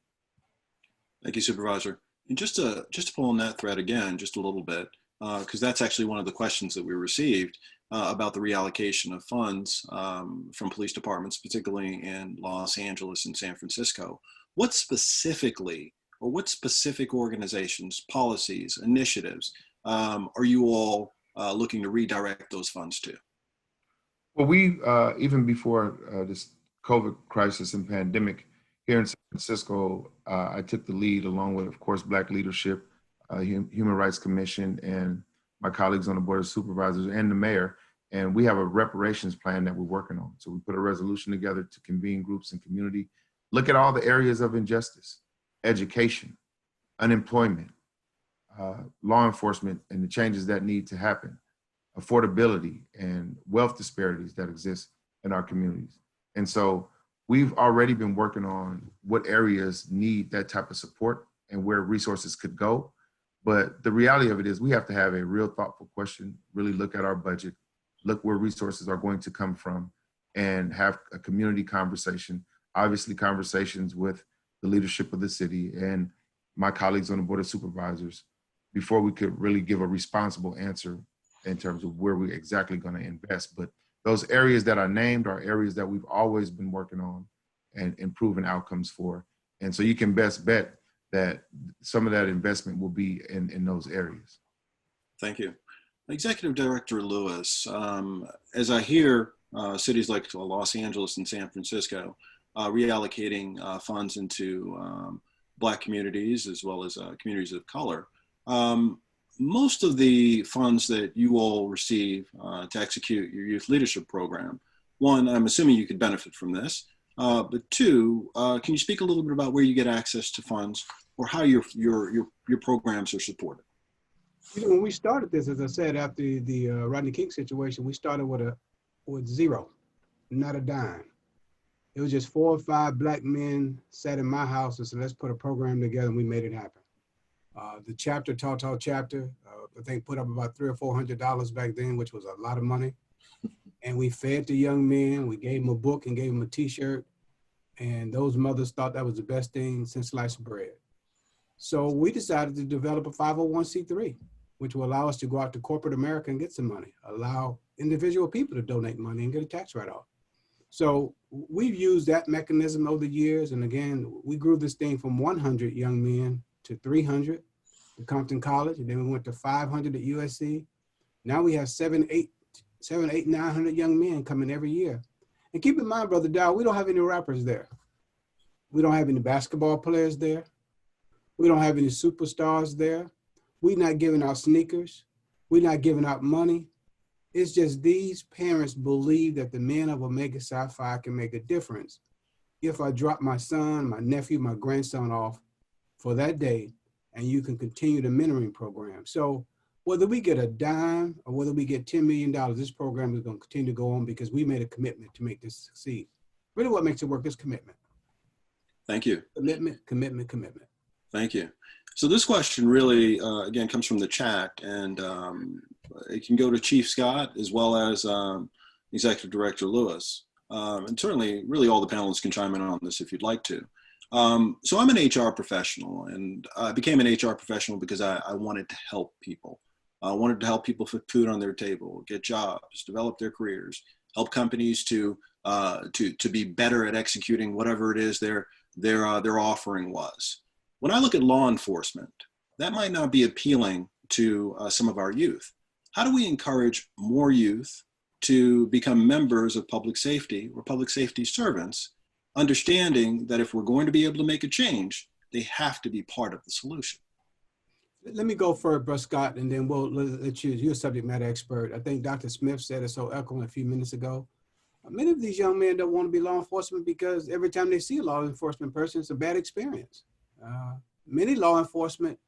Thank you, Supervisor. And just to pull on that thread again, just a little bit, because that's actually one of the questions that we received about the reallocation of funds from police departments, particularly in Los Angeles and San Francisco. What specifically, or what specific organizations, policies, initiatives are you all looking to redirect those funds to? Well, we, even before this COVID crisis and pandemic here in San Francisco, I took the lead along with, of course, Black Leadership, Human Rights Commission, and my colleagues on the Board of Supervisors and the mayor. And we have a reparations plan that we're working on. So we put a resolution together to convene groups and community, look at all the areas of injustice, education, unemployment, law enforcement and the changes that need to happen, affordability and wealth disparities that exist in our communities. And so we've already been working on what areas need that type of support and where resources could go. But the reality of it is we have to have a real thoughtful question, really look at our budget, look where resources are going to come from, and have a community conversation, obviously conversations with the leadership of the city and my colleagues on the Board of Supervisors before we could really give a responsible answer in terms of where we're exactly going to invest. But those areas that are named are areas that we've always been working on and improving outcomes for. And so you can best bet that some of that investment will be in those areas. Thank you. Executive Director Lewis, as I hear cities like Los Angeles and San Francisco reallocating funds into Black communities as well as communities of color, most of the funds that you all receive to execute your youth leadership program, one, I'm assuming you could benefit from this, but two, can you speak a little bit about where you get access to funds or how your programs are supported? You know, when we started this, as I said, after the Rodney King situation, we started with zero, not a dime. It was just 4 or 5 Black men sat in my house and said, let's put a program together, and we made it happen. The chapter, Tall chapter, I think put up about $300 or $400 back then, which was a lot of money. And we fed the young men, we gave them a book and gave them a t-shirt. And those mothers thought that was the best thing since sliced bread. So we decided to develop a 501c3, which will allow us to go out to corporate America and get some money, allow individual people to donate money and get a tax write-off. So we've used that mechanism over the years. And again, we grew this thing from 100 young men to 300 at Compton College. And then we went to 500 at USC. Now we have 700, 900 young men coming every year. And keep in mind, Brother Dow, we don't have any rappers there. We don't have any basketball players there. We don't have any superstars there. We're not giving out sneakers. We're not giving out money. It's just these parents believe that the men of Omega Psi Phi can make a difference if I drop my son, my nephew, my grandson off for that day, and you can continue the mentoring program. So whether we get a dime or whether we get $10 million, this program is going to continue to go on because we made a commitment to make this succeed. Really what makes it work is commitment. Thank you. Commitment, commitment, commitment. Thank you. So this question really, again, comes from the chat, and it can go to Chief Scott as well as Executive Director Lewis. And certainly, really all the panelists can chime in on this if you'd like to. So I'm an HR professional, and I became an HR professional because I wanted to help people. I wanted to help people put food on their table, get jobs, develop their careers, help companies to be better at executing whatever it is their offering was. When I look at law enforcement, that might not be appealing to some of our youth. How do we encourage more youth to become members of public safety or public safety servants, understanding that if we're going to be able to make a change, they have to be part of the solution? Let me go first, Brother Scott, and then we'll let you, you're a subject matter expert. I think Dr. Smith said it so eloquently a few minutes ago. Many of these young men don't want to be law enforcement because every time they see a law enforcement person, it's a bad experience. Many law enforcement,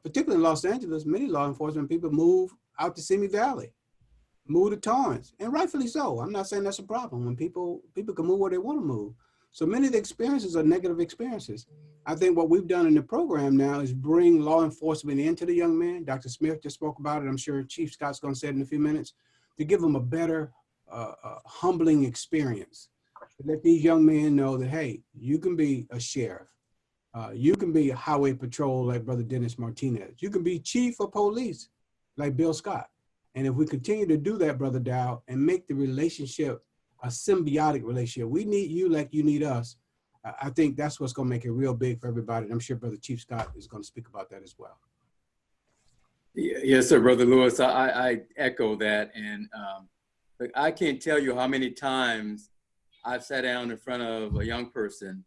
particularly in Los Angeles, many law enforcement people move out to Simi Valley, move to Torrance, and rightfully so. I'm not saying that's a problem when people can move where they want to move. So many of the experiences are negative experiences. I think what we've done in the program now is bring law enforcement into the young men. Dr. Smith just spoke about it. I'm sure Chief Scott's going to say it in a few minutes, to give them a better, humbling experience. To let these young men know that, hey, you can be a sheriff. You can be a highway patrol like Brother Dennis Martinez. You can be chief of police like Bill Scott. And if we continue to do that, Brother Dow, and make the relationship a symbiotic relationship, we need you like you need us. I think that's what's going to make it real big for everybody. And I'm sure Brother Chief Scott is going to speak about that as well. Yes, sir, Brother Lewis. I echo that. And I can't tell you how many times I've sat down in front of a young person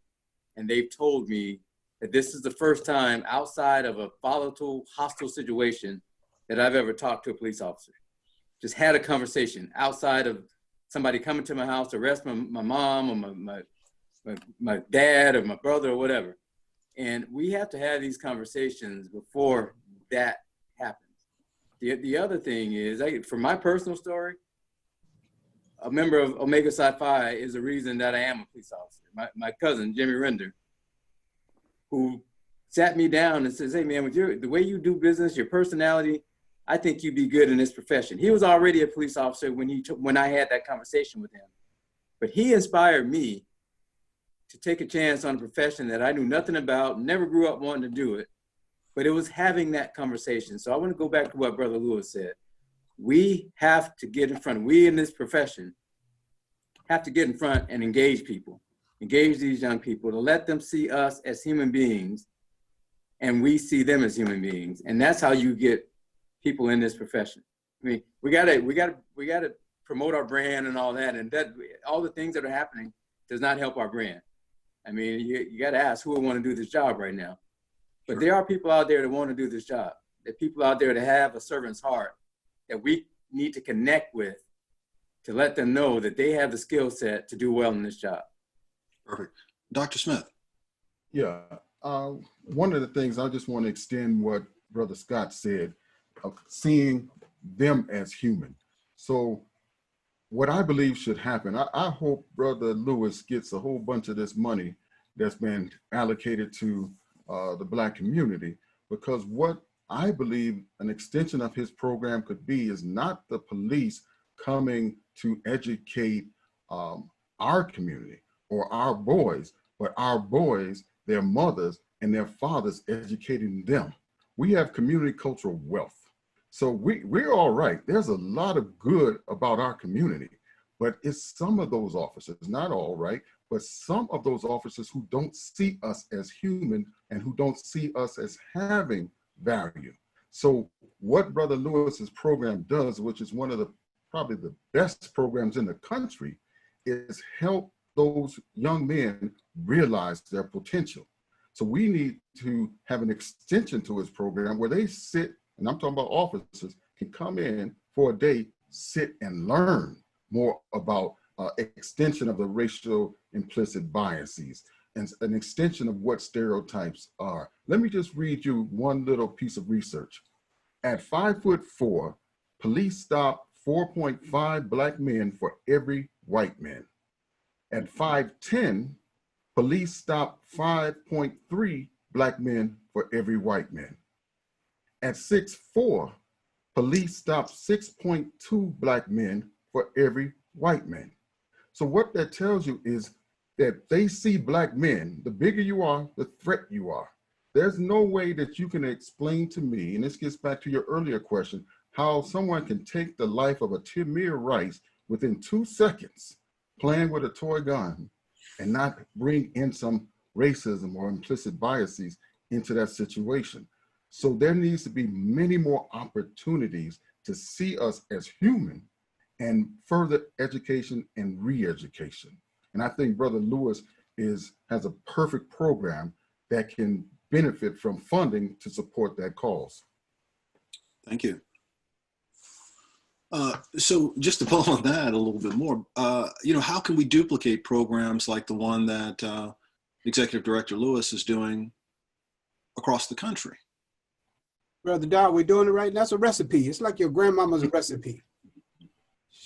and they've told me that this is the first time outside of a volatile, hostile situation that I've ever talked to a police officer. Just had a conversation outside of somebody coming to my house to arrest my mom or my dad or my brother or whatever. And we have to have these conversations before that happens. The other thing is, for my personal story, a member of Omega Psi Phi is the reason that I am a police officer. My cousin, Jimmy Render, who sat me down and says, hey man, with the way you do business, your personality, I think you'd be good in this profession. He was already a police officer when I had that conversation with him. But he inspired me to take a chance on a profession that I knew nothing about, never grew up wanting to do it, but it was having that conversation. So I want to go back to what Brother Lewis said. We have to get in front, we in this profession have to get in front and engage people, engage these young people to let them see us as human beings and we see them as human beings. And that's how you get people in this profession. I mean, we gotta promote our brand and all that, and that all the things that are happening does not help our brand. I mean, you got to ask who would want to do this job right now. But there are people out there that want to do this job. There are people out there that have a servant's heart that we need to connect with to let them know that they have the skill set to do well in this job. Perfect. Dr. Smith. Yeah. One of the things I just want to extend what Brother Scott said, of seeing them as human. So what I believe should happen, I hope Brother Lewis gets a whole bunch of this money that's been allocated to the Black community, because what I believe an extension of his program could be is not the police coming to educate our community or our boys, but our boys, their mothers and their fathers educating them. We have community cultural wealth. So we're all right. There's a lot of good about our community, but it's some of those officers, not all right, but some of those officers who don't see us as human and who don't see us as having value. So what Brother Lewis's program does, which is one of the probably the best programs in the country, is help those young men realize their potential. So we need to have an extension to his program where they sit, and I'm talking about officers, can come in for a day, sit and learn more about extension of the racial implicit biases and an extension of what stereotypes are. Let me just read you one little piece of research. At 5'4", police stop 4.5 Black men for every white man. At 5'10", police stop 5.3 Black men for every white man. At 6'4", police stop 6.2 Black men for every white man. So what that tells you is that they see Black men, the bigger you are, the threat you are. There's no way that you can explain to me, and this gets back to your earlier question, how someone can take the life of a Tamir Rice within 2 seconds, playing with a toy gun, and not bring in some racism or implicit biases into that situation. So there needs to be many more opportunities to see us as human and further education and re-education. And I think Brother Lewis has a perfect program that can benefit from funding to support that cause. Thank you. So just to pull on that a little bit more, how can we duplicate programs like the one that Executive Director Lewis is doing across the country? Brother Dow, we're doing it right now. It's a recipe. It's like your grandmama's recipe.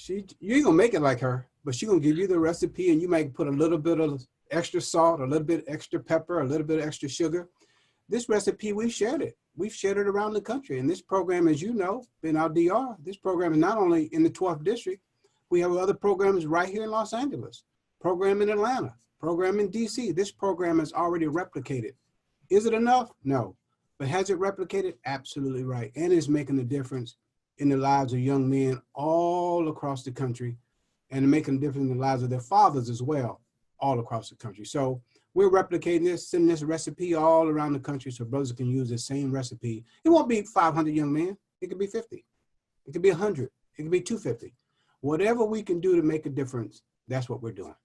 You ain't gonna make it like her, but she's gonna give you the recipe, and you might put a little bit of extra salt, a little bit extra pepper, a little bit extra sugar. This recipe, we've shared it. We've shared it around the country. And this program, as you know, in our DR, this program is not only in the 12th district, we have other programs right here in Los Angeles, program in Atlanta, program in DC. This program is already replicated. Is it enough? No. But has it replicated? Absolutely right. And it's making a difference in the lives of young men all across the country, and making a difference in the lives of their fathers as well, all across the country. So we're replicating this, sending this recipe all around the country so brothers can use the same recipe. It won't be 500 young men. It could be 50. It could be 100. It could be 250. Whatever we can do to make a difference, that's what we're doing.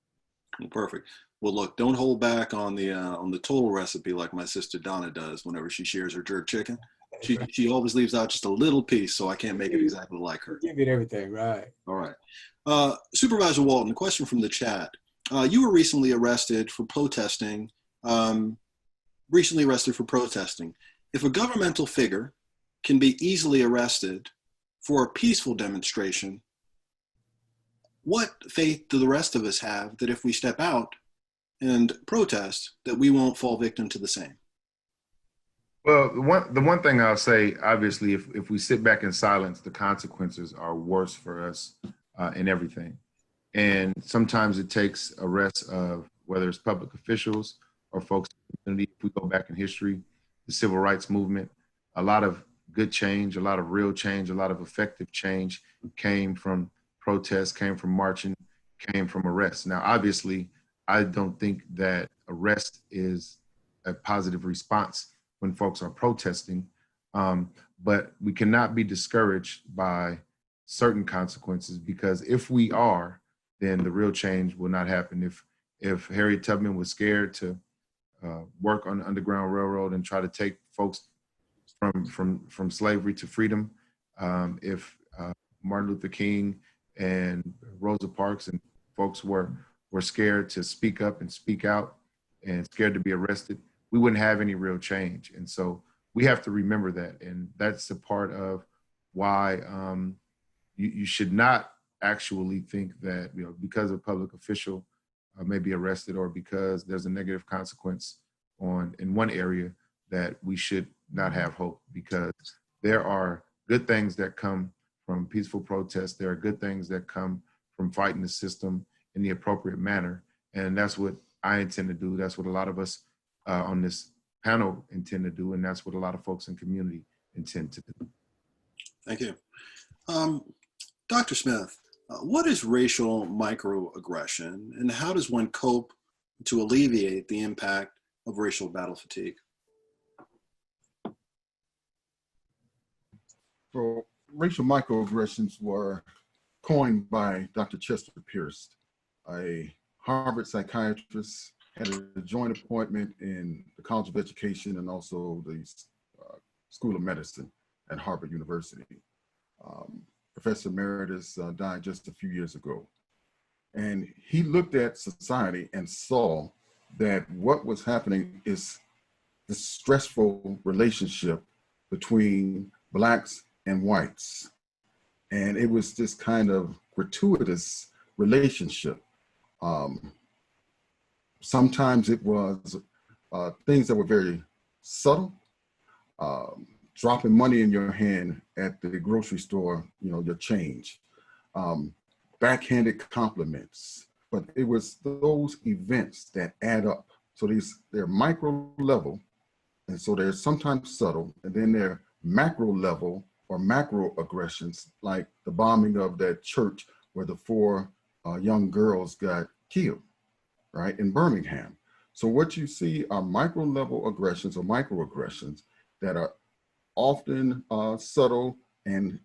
Perfect. Well, look, don't hold back on the total recipe like my sister Donna does whenever she shares her jerk chicken. She always leaves out just a little piece, so I can't make it exactly like her. Give it everything, right? All right. Supervisor Walton, a question from the chat. You were recently arrested for protesting. If a governmental figure can be easily arrested for a peaceful demonstration, what faith do the rest of us have that if we step out and protest, that we won't fall victim to the same? Well, the one thing I'll say, obviously, if we sit back in silence, the consequences are worse for us in everything. And sometimes it takes arrests of whether it's public officials or folks in the community. If we go back in history, the civil rights movement, a lot of good change, a lot of real change, a lot of effective change came from protests, came from marching, came from arrests. Now, obviously, I don't think that arrest is a positive response when folks are protesting, but we cannot be discouraged by certain consequences, because if we are, then the real change will not happen. If Harriet Tubman was scared to work on the Underground Railroad and try to take folks from slavery to freedom, if Martin Luther King and Rosa Parks and folks were scared to speak up and speak out and scared to be arrested, we wouldn't have any real change. And so we have to remember that. And that's a part of why you should not actually think that, you know, because a public official may be arrested or because there's a negative consequence in one area, that we should not have hope, because there are good things that come from peaceful protests. There are good things that come from fighting the system in the appropriate manner. And that's what I intend to do. That's what a lot of us on this panel intend to do. And that's what a lot of folks in community intend to do. Thank you. Dr. Smith, what is racial microaggression, and how does one cope to alleviate the impact of racial battle fatigue? So racial microaggressions were coined by Dr. Chester Pierce, a Harvard psychiatrist, had a joint appointment in the College of Education and also the School of Medicine at Harvard University. Professor Emeritus died just a few years ago. And he looked at society and saw that what was happening is the stressful relationship between Blacks and whites. And it was this kind of gratuitous relationship. Sometimes it was things that were very subtle, dropping money in your hand at the grocery store, you know, your change, backhanded compliments. But it was those events that add up. So they're micro level, and so they're sometimes subtle, and then they're macro level or macro aggressions, like the bombing of that church where the 4 young girls got killed, right, in Birmingham. So what you see are micro level aggressions or microaggressions that are often subtle and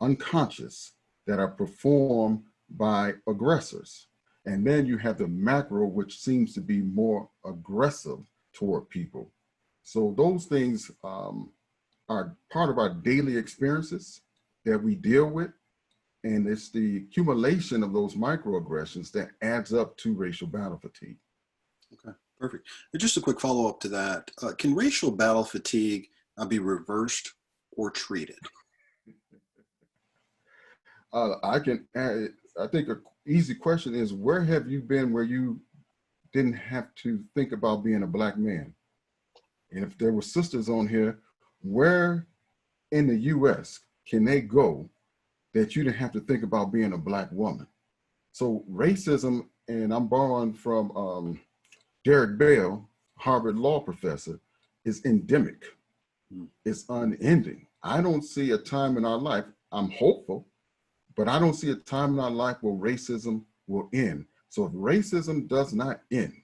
unconscious, that are performed by aggressors. And then you have the macro, which seems to be more aggressive toward people. So those things are part of our daily experiences that we deal with. And it's the accumulation of those microaggressions that adds up to racial battle fatigue. Okay, perfect. And just a quick follow-up to that. Can racial battle fatigue be reversed or treated? I think an easy question is, where have you been where you didn't have to think about being a Black man? And if there were sisters on here, where in the US can they go that you didn't have to think about being a Black woman? So racism, and I'm borrowing from Derek Bell, Harvard law professor, is endemic. It's unending. I don't see a time in our life, I'm hopeful, but I don't see a time in our life where racism will end. So if racism does not end,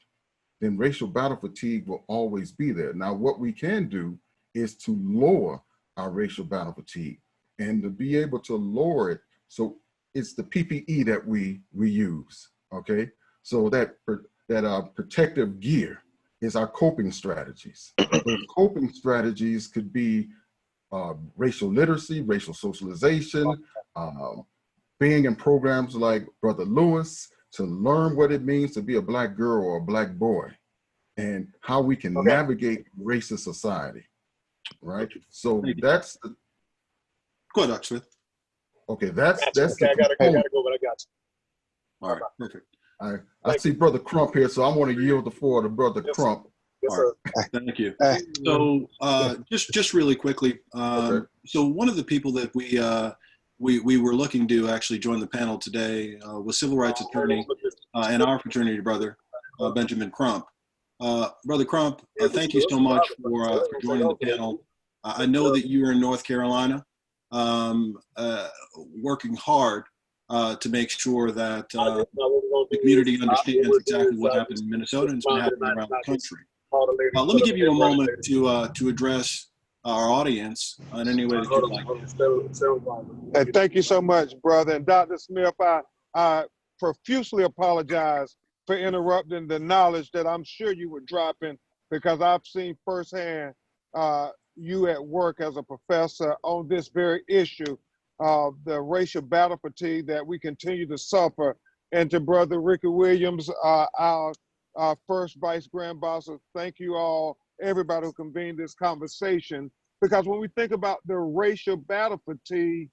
then racial battle fatigue will always be there. Now, what we can do is to lower our racial battle fatigue, and to be able to lower it. So it's the PPE that we use, okay? So that protective gear is our coping strategies. Those coping strategies could be racial literacy, racial socialization, being in programs like Brother Lewis to learn what it means to be a Black girl or a Black boy, and how we can navigate racist society, right? So that's the, Go ahead, Dr. Smith. okay, that's okay, the I gotta go, but I got you. All right, perfect. I see Brother Crump here, so I want to yield the floor to Brother Crump. Yes, All sir. right. Thank you. So just really quickly, Okay. so one of the people that we were looking to actually join the panel today was civil rights attorney and our fraternity brother, Benjamin Crump. Brother Crump, thank you so much for joining the panel. I know that you are in North Carolina, working hard to make sure that the community understands exactly what happened in Minnesota and it's been happening around the country. Let me give you a moment to address our audience in any way that you'd like. Hey, thank you so much, brother. And Dr. Smith, I profusely apologize for interrupting the knowledge that I'm sure you were dropping, because I've seen firsthand you at work as a professor on this very issue of the racial battle fatigue that we continue to suffer. And to Brother Ricky Williams, our first Vice Grand Boss, thank you all, everybody who convened this conversation, because when we think about the racial battle fatigue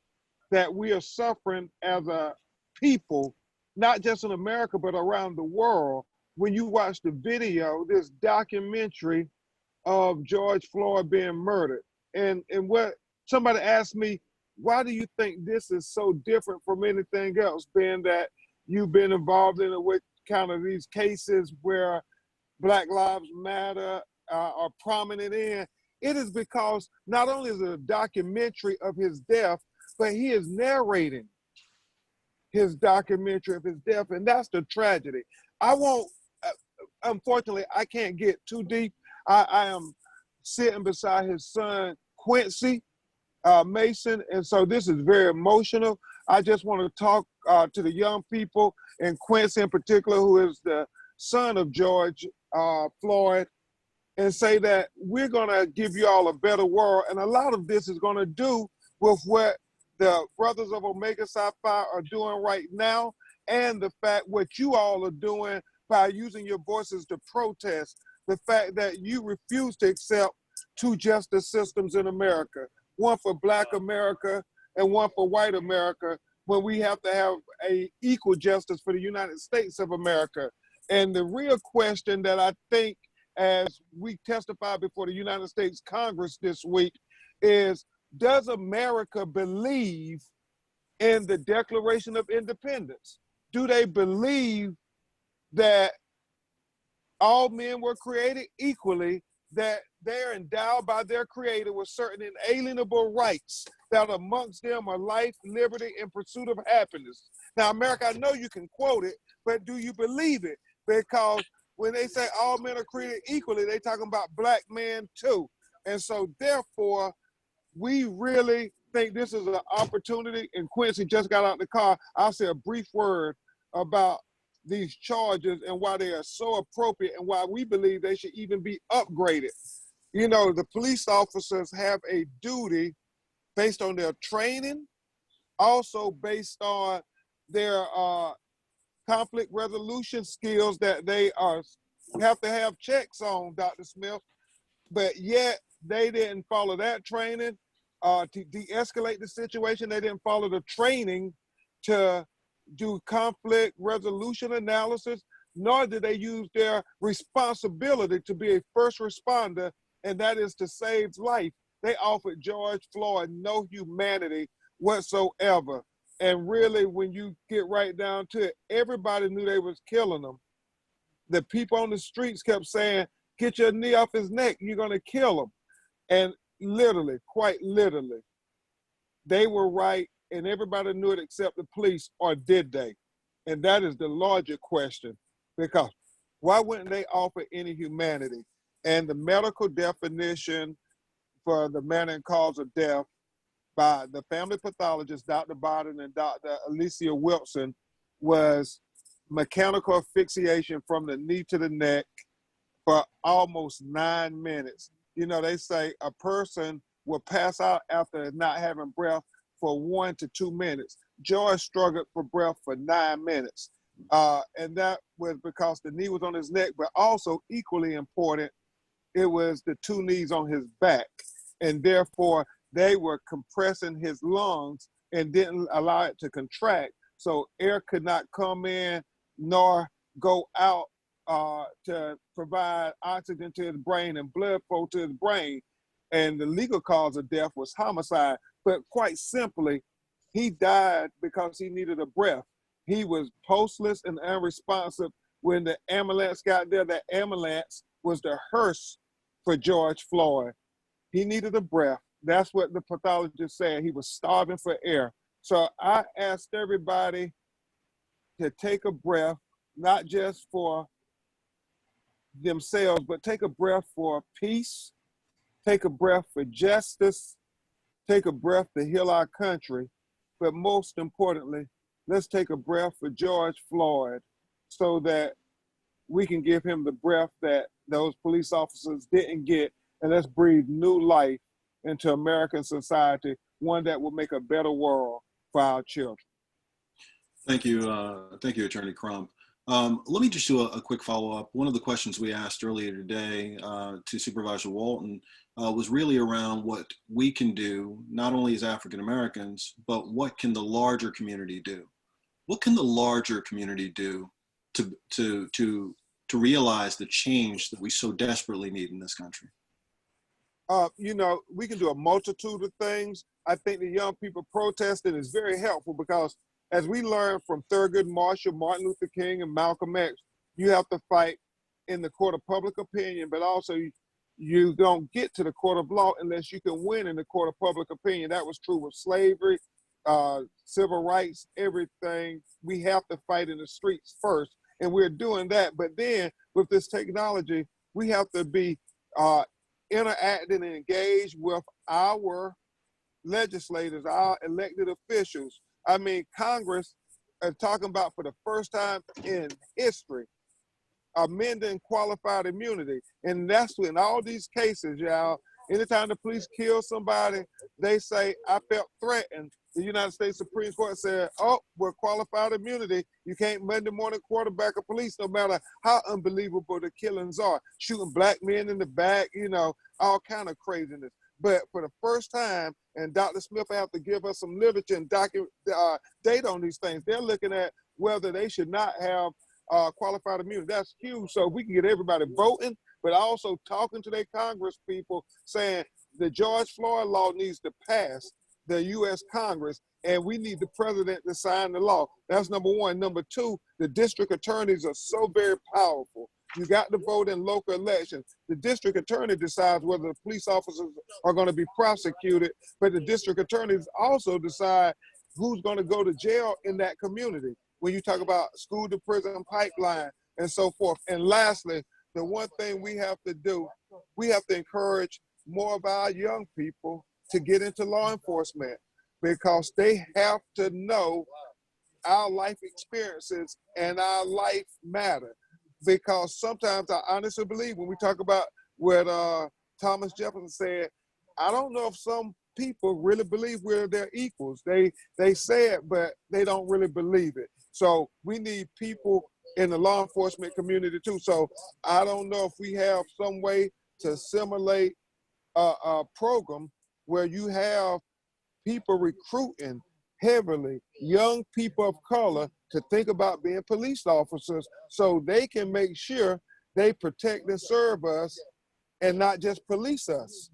that we are suffering as a people, not just in America, but around the world, when you watch the video, this documentary of George Floyd being murdered, and what somebody asked me, why do you think this is so different from anything else, being that you've been involved in it with kind of these cases where Black Lives Matter are prominent in? It is because not only is it a documentary of his death, but he is narrating his documentary of his death, and that's the tragedy. I won't, unfortunately, I can't get too deep. I am sitting beside his son, Quincy Mason, and so this is very emotional. I just want to talk to the young people, and Quincy in particular, who is the son of George Floyd, and say that we're gonna give you all a better world. And a lot of this is gonna do with what the Brothers of Omega Psi Phi are doing right now, and the fact what you all are doing by using your voices to protest the fact that you refuse to accept two justice systems in America, one for Black America and one for white America, when we have to have a equal justice for the United States of America. And the real question that I think, as we testify before the United States Congress this week, is, does America believe in the Declaration of Independence? Do they believe that all men were created equally, that they're endowed by their creator with certain inalienable rights, that amongst them are life, liberty, and pursuit of happiness? Now, America, I know you can quote it, but do you believe it? Because when they say all men are created equally, they talking about Black men too. And so therefore, we really think this is an opportunity, and Quincy just got out the car. I'll say a brief word about these charges and why they are so appropriate and why we believe they should even be upgraded. You know, the police officers have a duty based on their training, also based on their conflict resolution skills that they have to have checks on, Dr. Smith, but yet they didn't follow that training to de-escalate the situation. They didn't follow the training to do conflict resolution analysis, nor did they use their responsibility to be a first responder, and that is to save life. They offered George Floyd no humanity whatsoever. And really, when you get right down to it, everybody knew they was killing him. The people on the streets kept saying, get your knee off his neck, you're gonna kill him. And literally, quite literally, they were right, and everybody knew it except the police, or did they? And that is the larger question, because why wouldn't they offer any humanity? And the medical definition for the manner and cause of death by the family pathologist, Dr. Biden and Dr. Alicia Wilson, was mechanical asphyxiation from the knee to the neck for almost 9 minutes. You know, they say a person will pass out after not having breath for 1 to 2 minutes. George struggled for breath for 9 minutes. And that was because the knee was on his neck, but also equally important, it was the 2 knees on his back. And therefore, they were compressing his lungs and didn't allow it to contract. So air could not come in nor go out to provide oxygen to his brain and blood flow to his brain. And the legal cause of death was homicide. But quite simply, he died because he needed a breath. He was postless and unresponsive when the ambulance got there. The ambulance was the hearse for George Floyd. He needed a breath. That's what the pathologist said. He was starving for air. So I asked everybody to take a breath, not just for themselves, but take a breath for peace, take a breath for justice, take a breath to heal our country, but most importantly, let's take a breath for George Floyd so that we can give him the breath that those police officers didn't get, and let's breathe new life into American society, one that will make a better world for our children. Thank you, Attorney Crump. Let me just do a quick follow-up. One of the questions we asked earlier today to Supervisor Walton was really around what we can do, not only as African Americans, but what can the larger community do? What can the larger community do to realize the change that we so desperately need in this country? You know, we can do a multitude of things. I think the young people protesting is very helpful because as we learned from Thurgood Marshall, Martin Luther King, and Malcolm X, you have to fight in the court of public opinion, but also you don't get to the court of law unless you can win in the court of public opinion. That was true with slavery, civil rights, everything. We have to fight in the streets first, and we're doing that. But then with this technology, we have to be interacting and engaged with our legislators, our elected officials. I mean, Congress are talking about for the first time in history, amending qualified immunity. And that's in all these cases, y'all, anytime the police kill somebody, they say, I felt threatened. The United States Supreme Court said, oh, we're qualified immunity. You can't Monday morning quarterback a police no matter how unbelievable the killings are. Shooting black men in the back, you know, all kind of craziness. But for the first time, and Dr. Smith will have to give us some literature and data on these things, they're looking at whether they should not have qualified immunity. That's huge. So we can get everybody voting, but also talking to their Congress people saying the George Floyd law needs to pass the U.S. Congress, and we need the president to sign the law. That's number one. Number two, the district attorneys are so very powerful. You got to vote in local elections. The district attorney decides whether the police officers are going to be prosecuted, but the district attorneys also decide who's going to go to jail in that community. When you talk about school to prison pipeline and so forth. And lastly, the one thing we have to do, we have to encourage more of our young people to get into law enforcement because they have to know our life experiences and our life matter. Because sometimes I honestly believe when we talk about what Thomas Jefferson said, I don't know if some people really believe we're their equals. They say it, but they don't really believe it. So we need people in the law enforcement community too. So I don't know if we have some way to simulate a program where you have people recruiting heavily young people of color to think about being police officers so they can make sure they protect and serve us and not just police us.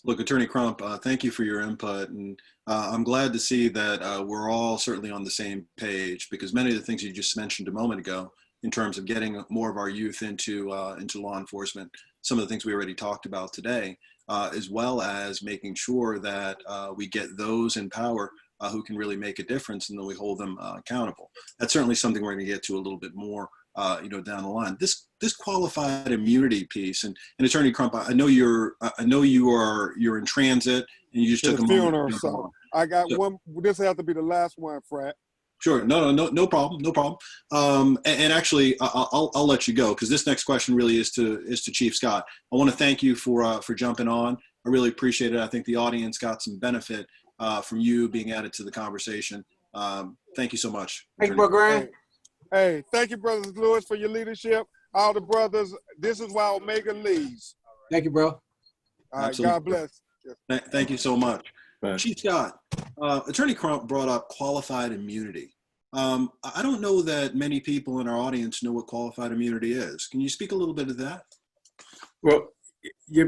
Look, Attorney Crump, thank you for your input. And I'm glad to see that we're all certainly on the same page because many of the things you just mentioned a moment ago in terms of getting more of our youth into law enforcement, some of the things we already talked about today, as well as making sure that we get those in power who can really make a difference and then we hold them accountable. That's certainly something we're going to get to a little bit more down the line. This qualified immunity piece, and Attorney Crump, I know you're in transit and you just took a moment. So I got one. This has to be the last one, Frat. Sure. No problem. No problem. And actually, I'll let you go because this next question really is to Chief Scott. I want to thank you for jumping on. I really appreciate it. I think the audience got some benefit from you being added to the conversation. Thank you so much. Thank you, Bro Grant. Hey, thank you, Brothers Lewis, for your leadership. All the brothers, this is why Omega leads. Thank you, bro. All right, God bless. Thank you so much. Right. Chief Scott, Attorney Crump brought up qualified immunity. I don't know that many people in our audience know what qualified immunity is. Can you speak a little bit of that? Well, your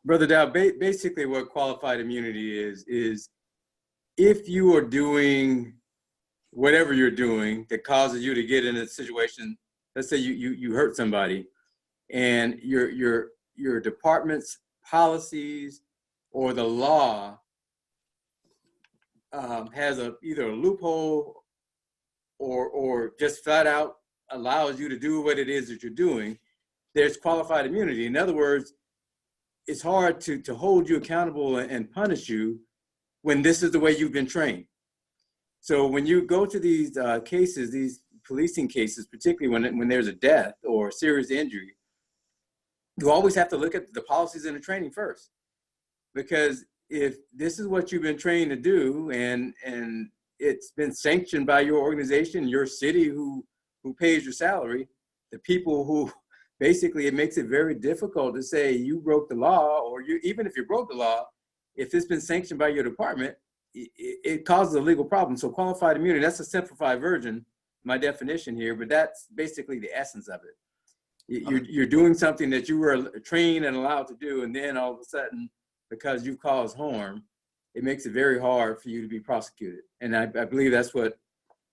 brother Dow, basically what qualified immunity is if you are doing whatever you're doing that causes you to get in a situation, let's say you hurt somebody and your department's policies or the law has either a loophole or just flat out allows you to do what it is that you're doing, there's qualified immunity. In other words, it's hard to hold you accountable and punish you when this is the way you've been trained. So when you go to these cases, these policing cases, particularly when there's a death or serious injury, you always have to look at the policies and the training first. Because if this is what you've been trained to do and it's been sanctioned by your organization, your city who pays your salary, the people who basically, it makes it very difficult to say you broke the law, or even if you broke the law, if it's been sanctioned by your department, it causes a legal problem. So qualified immunity, that's a simplified version, my definition here, but that's basically the essence of it. You're doing something that you were trained and allowed to do, and then all of a sudden, because you've caused harm, it makes it very hard for you to be prosecuted. And I believe that's what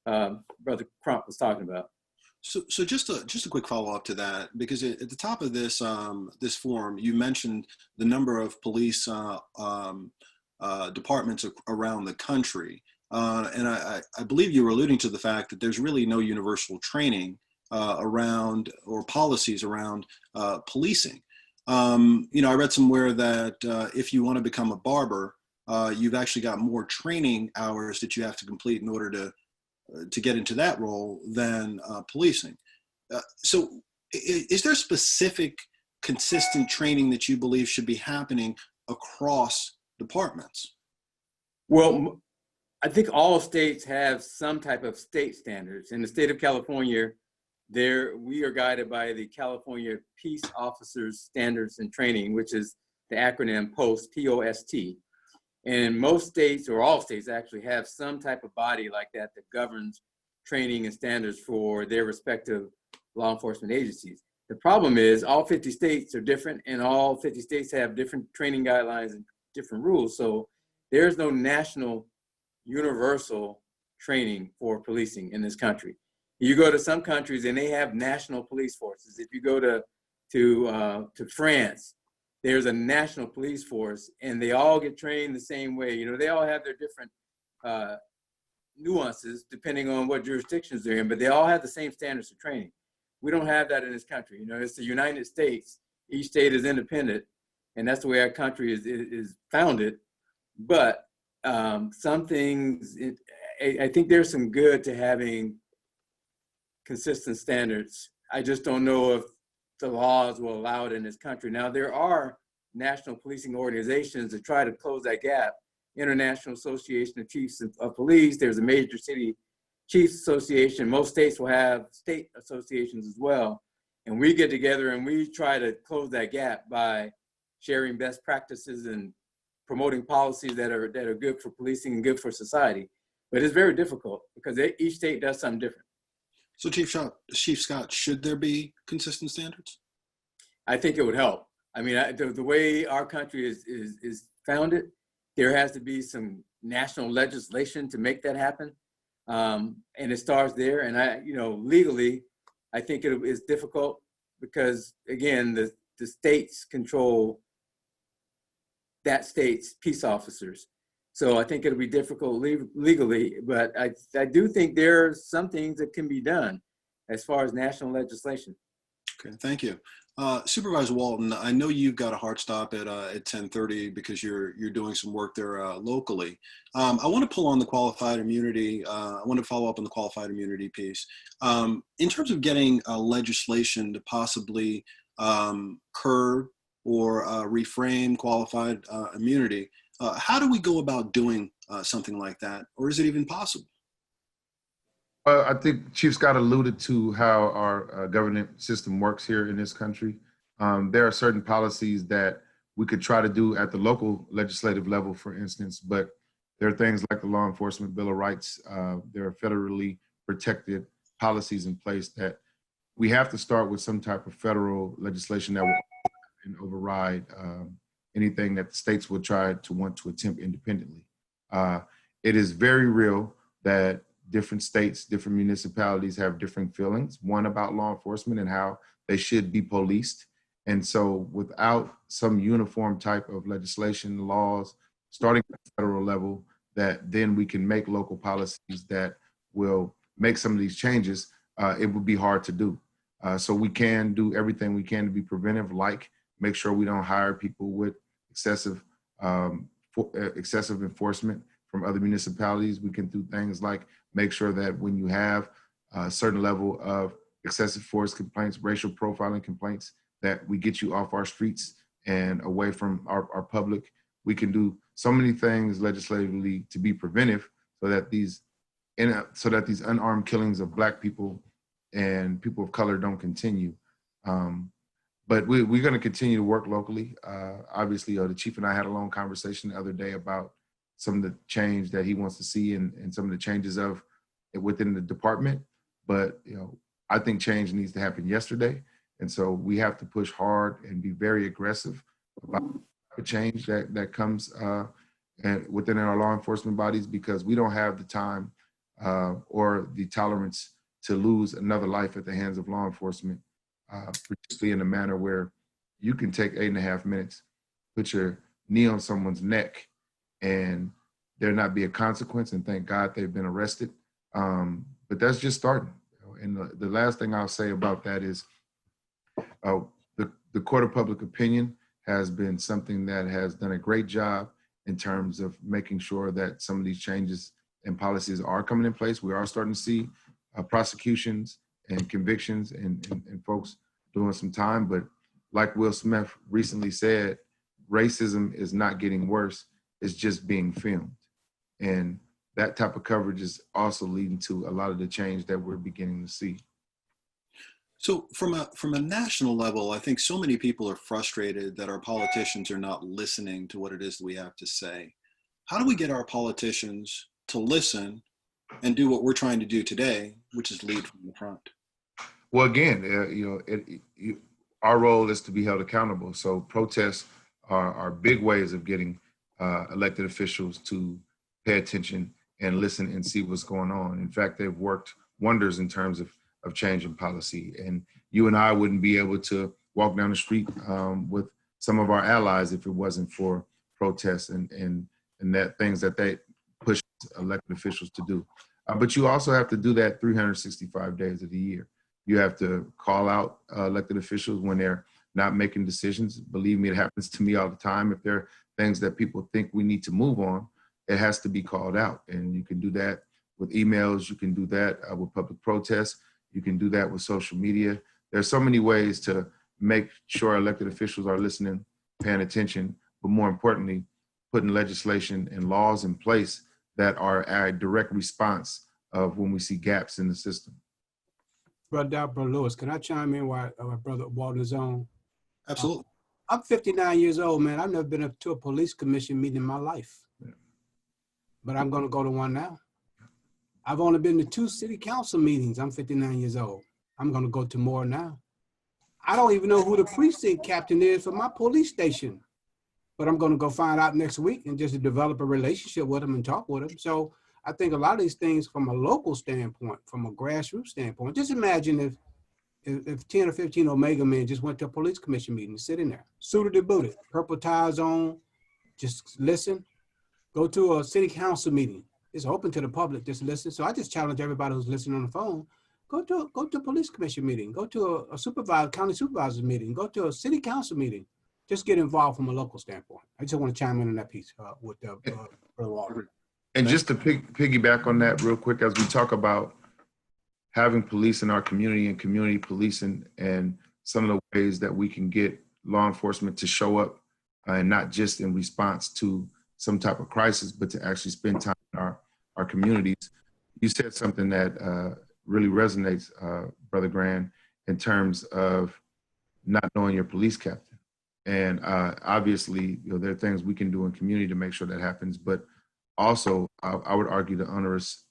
Brother Crump was talking about. So just a quick follow-up to that, because at the top of this this forum, you mentioned the number of police departments around the country, and I believe you were alluding to the fact that there's really no universal training around or policies around policing. I read somewhere that if you want to become a barber, you've actually got more training hours that you have to complete in order to get into that role than policing. So is there specific consistent training that you believe should be happening across departments? Well, I think all states have some type of state standards. In the state of California, we are guided by the California Peace Officers Standards and Training, which is the acronym POST, P-O-S-T. And most states, or all states actually, have some type of body like that that governs training and standards for their respective law enforcement agencies. The problem is all 50 states are different, and all 50 states have different training guidelines and different rules. So there's no national universal training for policing in this country. You go to some countries and they have national police forces. If you go to France, there's a national police force, and they all get trained the same way. They all have their different nuances depending on what jurisdictions they're in, but they all have the same standards of training. We don't have that in this country. It's the United States. Each state is independent, and that's the way our country is founded. But some things, I think there's some good to having consistent standards. I just don't know if the laws will allow it in this country. Now, there are national policing organizations that try to close that gap. International Association of Chiefs of Police, there's a major city chiefs association. Most states will have state associations as well. And we get together and we try to close that gap by sharing best practices and promoting policies that are good for policing and good for society. But it's very difficult because each state does something different. So Chief Scott, should there be consistent standards? I think it would help. I mean, the way our country is founded, there has to be some national legislation to make that happen. And it starts there. And legally, I think it is difficult because, again, the states control that state's peace officers. So I think it'll be difficult legally, but I do think there are some things that can be done as far as national legislation. Okay, thank you. Supervisor Walton, I know you've got a hard stop at 10:30 because you're doing some work there locally. I want to pull on the qualified immunity. I want to follow up on the qualified immunity piece. In terms of getting legislation to possibly curb or reframe qualified immunity, how do we go about doing something like that? Or is it even possible? I think Chief Scott alluded to how our government system works here in this country. There are certain policies that we could try to do at the local legislative level, for instance, but there are things like the Law Enforcement Bill of Rights. There are federally protected policies in place that we have to start with some type of federal legislation that will override anything that the states would try to want to attempt independently. It is very real that different states, different municipalities have different feelings, one about law enforcement and how they should be policed. And so without some uniform type of legislation, laws, starting at the federal level, that then we can make local policies that will make some of these changes, it would be hard to do. So we can do everything we can to be preventive, like make sure we don't hire people with excessive enforcement from other municipalities. We can do things like make sure that when you have a certain level of excessive force complaints, racial profiling complaints, that we get you off our streets and away from our public. We can do so many things legislatively to be preventive so that these unarmed killings of Black people and people of color don't continue. But we're going to continue to work locally. Obviously, the chief and I had a long conversation the other day about some of the change that he wants to see and some of the changes within the department. But I think change needs to happen yesterday. And so we have to push hard and be very aggressive about the change that comes within our law enforcement bodies, because we don't have the time or the tolerance to lose another life at the hands of law enforcement, particularly in a manner where you can take 8.5 minutes, put your knee on someone's neck, and there not be a consequence, and thank God they've been arrested. But that's just starting. And the last thing I'll say about that is the Court of Public Opinion has been something that has done a great job in terms of making sure that some of these changes and policies are coming in place. We are starting to see prosecutions and convictions and folks doing some time. But like Will Smith recently said, racism is not getting worse, it's just being filmed. And that type of coverage is also leading to a lot of the change that we're beginning to see. So from a national level, I think so many people are frustrated that our politicians are not listening to what it is that we have to say. How do we get our politicians to listen and do what we're trying to do today, which is lead from the front? Well, again, our role is to be held accountable. So protests are big ways of getting elected officials to pay attention and listen and see what's going on. In fact, they've worked wonders in terms of changing policy. And you and I wouldn't be able to walk down the street with some of our allies if it wasn't for protests and that things that they push elected officials to do. But you also have to do that 365 days of the year. You have to call out elected officials when they're not making decisions. Believe me, it happens to me all the time. If there are things that people think we need to move on, it has to be called out. And you can do that with emails. You can do that with public protests. You can do that with social media. There's so many ways to make sure elected officials are listening, paying attention, but more importantly, putting legislation and laws in place that are a direct response of when we see gaps in the system. Brother Lewis, can I chime in while Brother Walton is on? Absolutely. I'm 59 years old, man. I've never been up to a police commission meeting in my life, but I'm going to go to one now. I've only been to 2 city council meetings. I'm 59 years old. I'm going to go to more now. I don't even know who the precinct captain is for my police station, but I'm going to go find out next week and just develop a relationship with them and talk with them. So I think a lot of these things from a local standpoint, from a grassroots standpoint, just imagine if 10 or 15 Omega men just went to a police commission meeting, sitting there, suited and booted, purple ties on, just listen, go to a city council meeting. It's open to the public, just listen. So I just challenge everybody who's listening on the phone, go to a police commission meeting, go to a supervisor, county supervisor meeting, go to a city council meeting. Just get involved from a local standpoint. I just want to chime in on that piece with Brother Walton. And just to piggyback on that real quick, as we talk about having police in our community and community policing and some of the ways that we can get law enforcement to show up and not just in response to some type of crisis, but to actually spend time in our communities. You said something that really resonates, Brother Grand, in terms of not knowing your police captain. And obviously, there are things we can do in community to make sure that happens. But also, I would argue the onus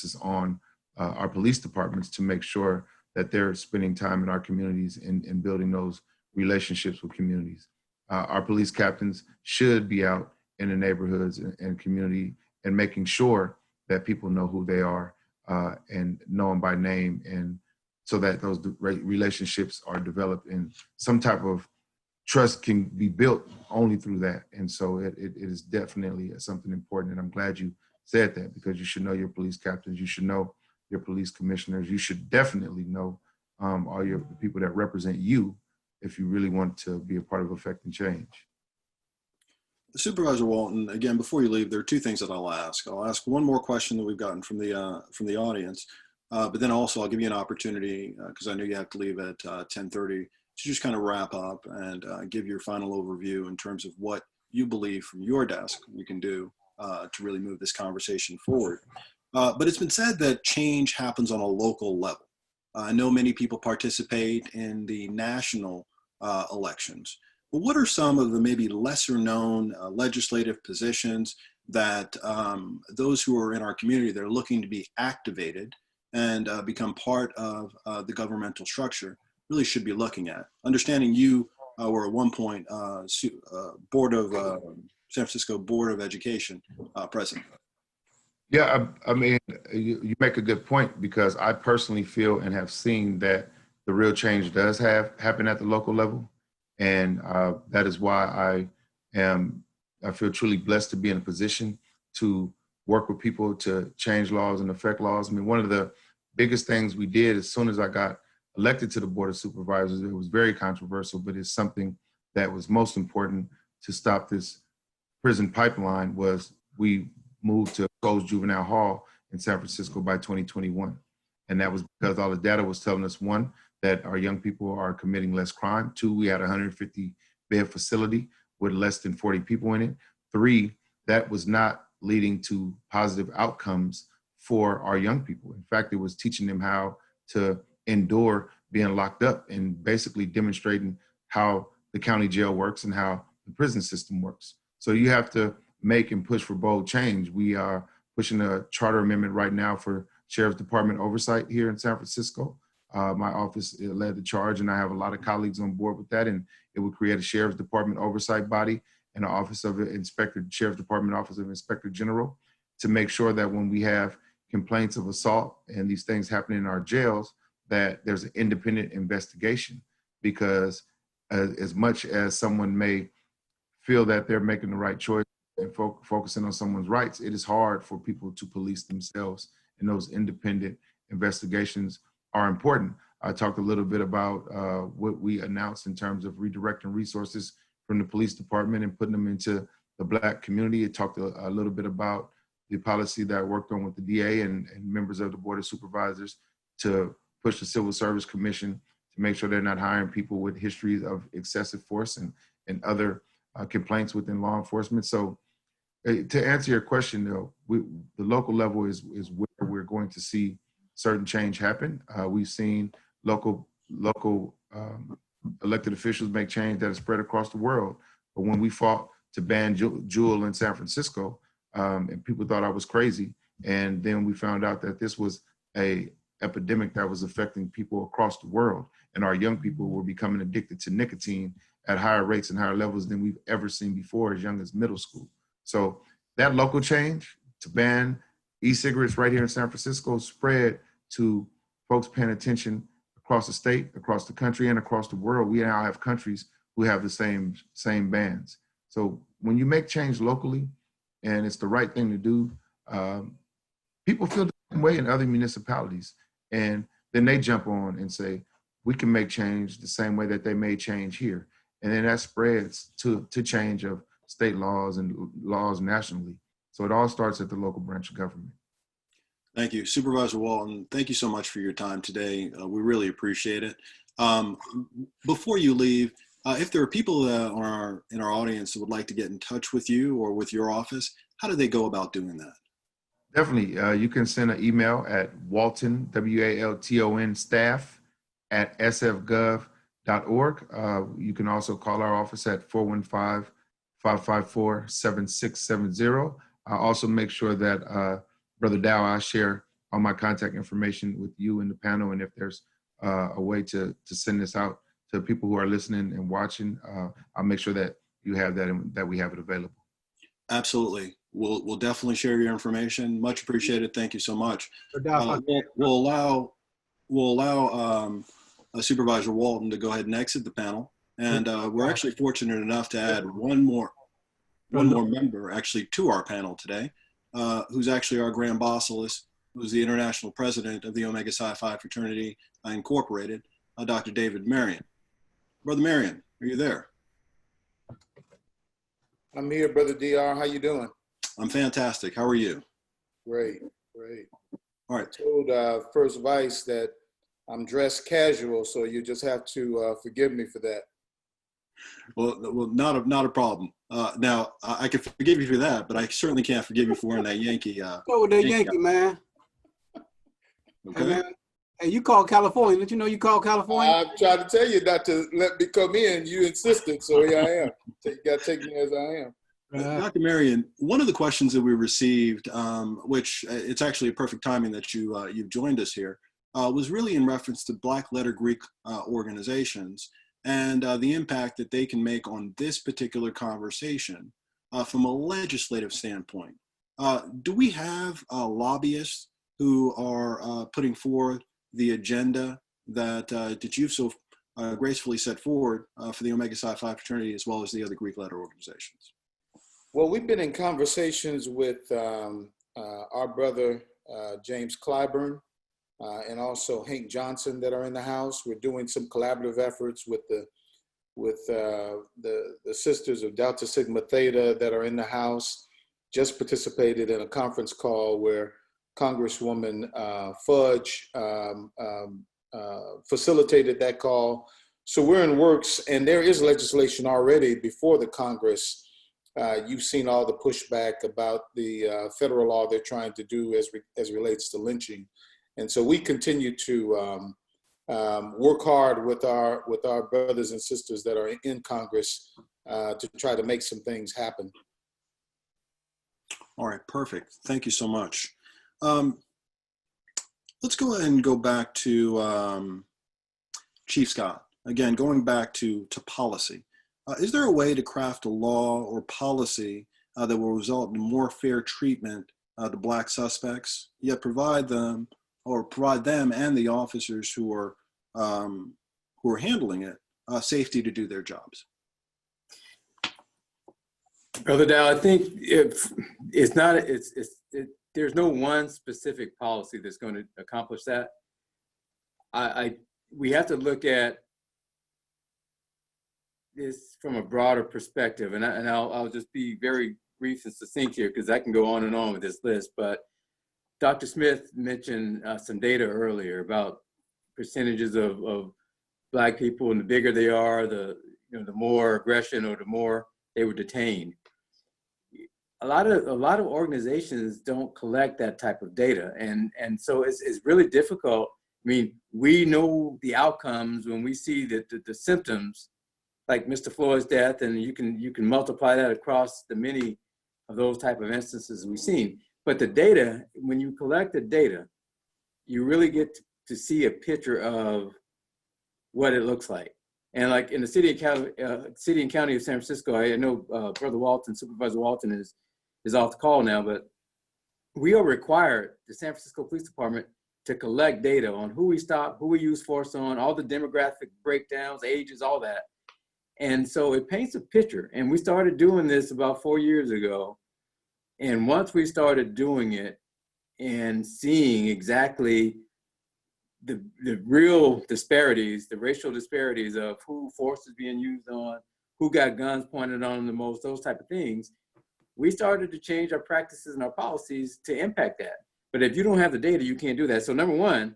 is on our police departments to make sure that they're spending time in our communities and building those relationships with communities. Our police captains should be out in the neighborhoods and community and making sure that people know who they are and know them by name, and so that those relationships are developed and some type of trust can be built only through that. And so it is definitely something important. And I'm glad you said that, because you should know your police captains, you should know your police commissioners, you should definitely know all the people that represent you if you really want to be a part of affecting change. Supervisor Walton, again, before you leave, there are two things that I'll ask. I'll ask one more question that we've gotten from the audience, but then also I'll give you an opportunity, because I know you have to leave at 10:30, to just kind of wrap up and give your final overview in terms of what you believe from your desk we can do to really move this conversation forward. But it's been said that change happens on a local level. I know many people participate in the national elections. But what are some of the maybe lesser known legislative positions that those who are in our community that are looking to be activated and become part of the governmental structure really should be looking at? Understanding you were at one point Board of San Francisco Board of Education president. Yeah, I mean, you make a good point, because I personally feel and have seen that the real change does happen at the local level. And that is why I feel truly blessed to be in a position to work with people to change laws and affect laws. I mean, one of the biggest things we did as soon as I got elected to the Board of Supervisors, it was very controversial, but it's something that was most important to stop this prison pipeline, was we moved to closed juvenile hall in San Francisco by 2021. And that was because all the data was telling us, one, that our young people are committing less crime. Two, we had a 150-bed facility with less than 40 people in it. Three, that was not leading to positive outcomes for our young people. In fact, it was teaching them how to endure being locked up and basically demonstrating how the county jail works and how the prison system works. So you have to make and push for bold change. We are pushing a charter amendment right now for Sheriff's Department oversight here in San Francisco. My office led the charge, and I have a lot of colleagues on board with that. And it would create a Sheriff's Department oversight body and an Office of Sheriff's Department Office of Inspector General, to make sure that when we have complaints of assault and these things happening in our jails, that there's an independent investigation. Because as much as someone may feel that they're making the right choice and focusing on someone's rights, it is hard for people to police themselves, and those independent investigations are important. I talked a little bit about what we announced in terms of redirecting resources from the police department and putting them into the Black community. It talked a little bit about the policy that I worked on with the DA and members of the Board of Supervisors to push the Civil Service Commission to make sure they're not hiring people with histories of excessive force and other complaints within law enforcement. So to answer your question, though, the local level is where we're going to see certain change happen. We've seen local elected officials make change that is spread across the world. But when we fought to ban Juul in San Francisco, and people thought I was crazy, and then we found out that this was a epidemic that was affecting people across the world, and our young people were becoming addicted to nicotine at higher rates and higher levels than we've ever seen before, as young as middle school. So that local change to ban e-cigarettes right here in San Francisco spread to folks paying attention across the state, across the country, and across the world. We now have countries who have the same bans. So when you make change locally, and it's the right thing to do, people feel the same way in other municipalities. And then they jump on and say, we can make change the same way that they made change here. And then that spreads to change of state laws and laws nationally. So it all starts at the local branch of government. Thank you. Supervisor Walton, thank you so much for your time today. We really appreciate it. Before you leave, if there are people that are in our audience that would like to get in touch with you or with your office, how do they go about doing that? Definitely. You can send an email at Walton, WALTON, staff at sfgov.org. You can also call our office at 415-554-7670. I'll also make sure that Brother Dow, I share all my contact information with you and the panel. And if there's a way to send this out to people who are listening and watching, I'll make sure that you have that and that we have it available. Absolutely. We'll definitely share your information. Much appreciated. Thank you so much. We'll allow Supervisor Walton to go ahead and exit the panel. And we're actually fortunate enough to add one more member actually to our panel today, who's actually our Grand Basileus, who's the international president of the Omega Psi Phi Fraternity Incorporated, Dr. David Marion. Brother Marion, are you there? I'm here, Brother DR. How you doing? I'm fantastic. How are you? Great, great. All right. I told First Vice that I'm dressed casual, so you just have to forgive me for that. Well, not a problem. Now, I can forgive you for that, but I certainly can't forgive you for wearing that Yankee. Go with that Yankee, man. Okay. Hey, man. Hey, you called California. Did you know you called California? I tried to tell you not to let me come in. You insisted, so here I am. So you got to take me as I am. Dr. Marion, one of the questions that we received, which it's actually a perfect timing that you've joined us here, was really in reference to Black letter Greek organizations and the impact that they can make on this particular conversation from a legislative standpoint. Do we have lobbyists who are putting forward the agenda that you've so gracefully set forward for the Omega Psi Phi fraternity as well as the other Greek letter organizations? Well, we've been in conversations with our brother, James Clyburn, and also Hank Johnson that are in the House. We're doing some collaborative efforts with the sisters of Delta Sigma Theta that are in the House. Just participated in a conference call where Congresswoman Fudge facilitated that call. So we're in works, and there is legislation already before the Congress. You've seen all the pushback about the federal law they're trying to do as relates to lynching. And so we continue to work hard with our brothers and sisters that are in Congress to try to make some things happen. All right, perfect. Thank you so much. Let's go ahead and go back to Chief Scott. Again, going back to policy. Is there a way to craft a law or policy that will result in more fair treatment to Black suspects, yet provide them and the officers who are handling it safety to do their jobs? Brother Dow, I think there's no one specific policy that's going to accomplish that. We have to look at this from a broader perspective, and I'll just be very brief and succinct here because I can go on and on with this list. But Dr. Smith mentioned some data earlier about percentages of Black people, and the bigger they are, the more aggression or the more they were detained. A lot of organizations don't collect that type of data, and so it's really difficult. I mean, we know the outcomes when we see the symptoms, like Mr. Floyd's death, and you can multiply that across the many of those type of instances we've seen. But the data, when you collect the data, you really get to see a picture of what it looks like. And like in the city and county of San Francisco, I know Brother Walton, Supervisor Walton is off the call now, but we are required, the San Francisco Police Department, to collect data on who we stop, who we use force on, all the demographic breakdowns, ages, all that. And so it paints a picture. And we started doing this about 4 years ago. And once we started doing it and seeing exactly the real disparities, the racial disparities of who force is being used on, who got guns pointed on them the most, those type of things, we started to change our practices and our policies to impact that. But if you don't have the data, you can't do that. So number one,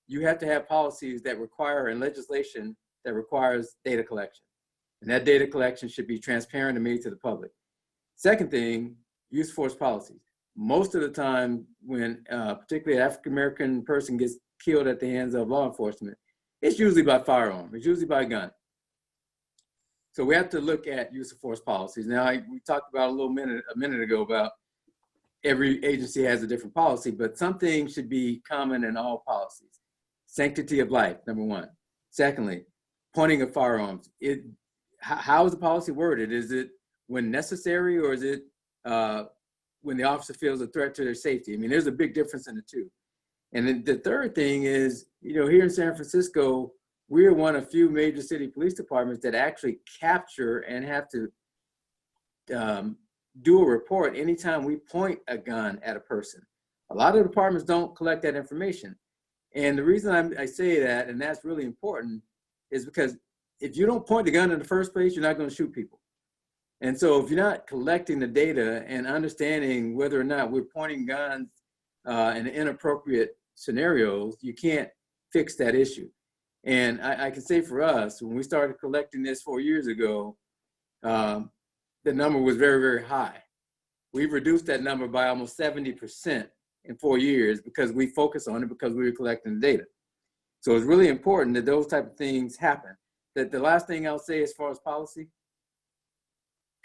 you have to have policies that require and legislation that requires data collection. And that data collection should be transparent and made to the public. Second thing, use force policies. Most of the time when particularly an African-American person gets killed at the hands of law enforcement, it's usually by firearm, it's usually by gun. So we have to look at use of force policies. Now, we talked about a minute ago about every agency has a different policy, but something should be common in all policies. Sanctity of life, number one. Secondly, pointing of firearms. How is the policy worded? Is it when necessary, or is it when the officer feels a threat to their safety? I mean, there's a big difference in the two. And then the third thing is, here in San Francisco, we're one of few major city police departments that actually capture and have to do a report anytime we point a gun at a person. A lot of departments don't collect that information. And the reason I say that, and that's really important, is because if you don't point the gun in the first place, you're not going to shoot people. And so if you're not collecting the data and understanding whether or not we're pointing guns in inappropriate scenarios, you can't fix that issue. And I can say for us, when we started collecting this 4 years ago, the number was very, very high. We've reduced that number by almost 70% in 4 years because we focus on it because we were collecting the data. So it's really important that those type of things happen. That the last thing I'll say as far as policy,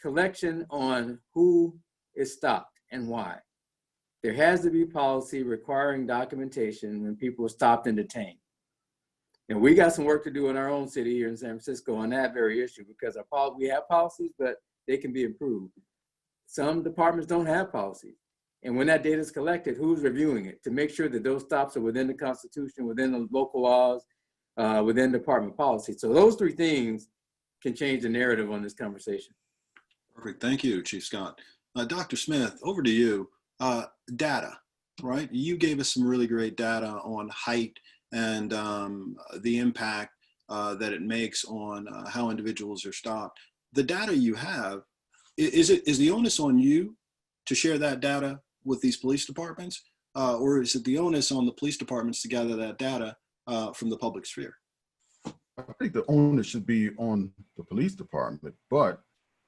collection on who is stopped and why. There has to be policy requiring documentation when people are stopped and detained. And we got some work to do in our own city here in San Francisco on that very issue because we have policies, but they can be improved. Some departments don't have policies. And when that data is collected, who's reviewing it to make sure that those stops are within the Constitution, within the local laws, within department policy. So those three things can change the narrative on this conversation. Perfect. Thank you, Chief Scott. Dr. Smith, over to you. Data, right? You gave us some really great data on height and the impact that it makes on how individuals are stopped. The data you have, is the onus on you to share that data with these police departments, or is it the onus on the police departments to gather that data from the public sphere? I think the onus should be on the police department, but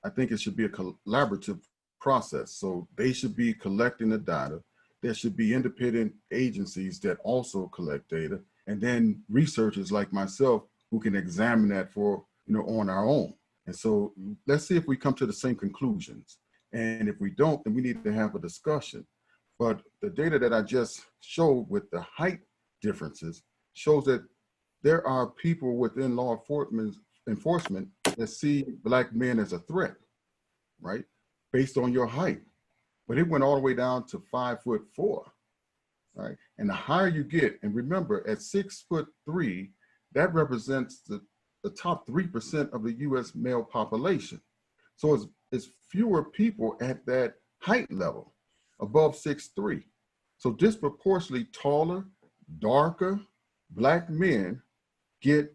I think it should be a collaborative process. So they should be collecting the data. There should be independent agencies that also collect data, and then researchers like myself who can examine that for, on our own. And so let's see if we come to the same conclusions. And if we don't, then we need to have a discussion. But the data that I just showed with the height differences shows that there are people within law enforcement that see Black men as a threat, right? Based on your height. But it went all the way down to 5'4", right? And the higher you get, and remember at 6'3", that represents the top 3% of the US male population. So it's fewer people at that height level, above 6'3". So disproportionately taller, darker Black men get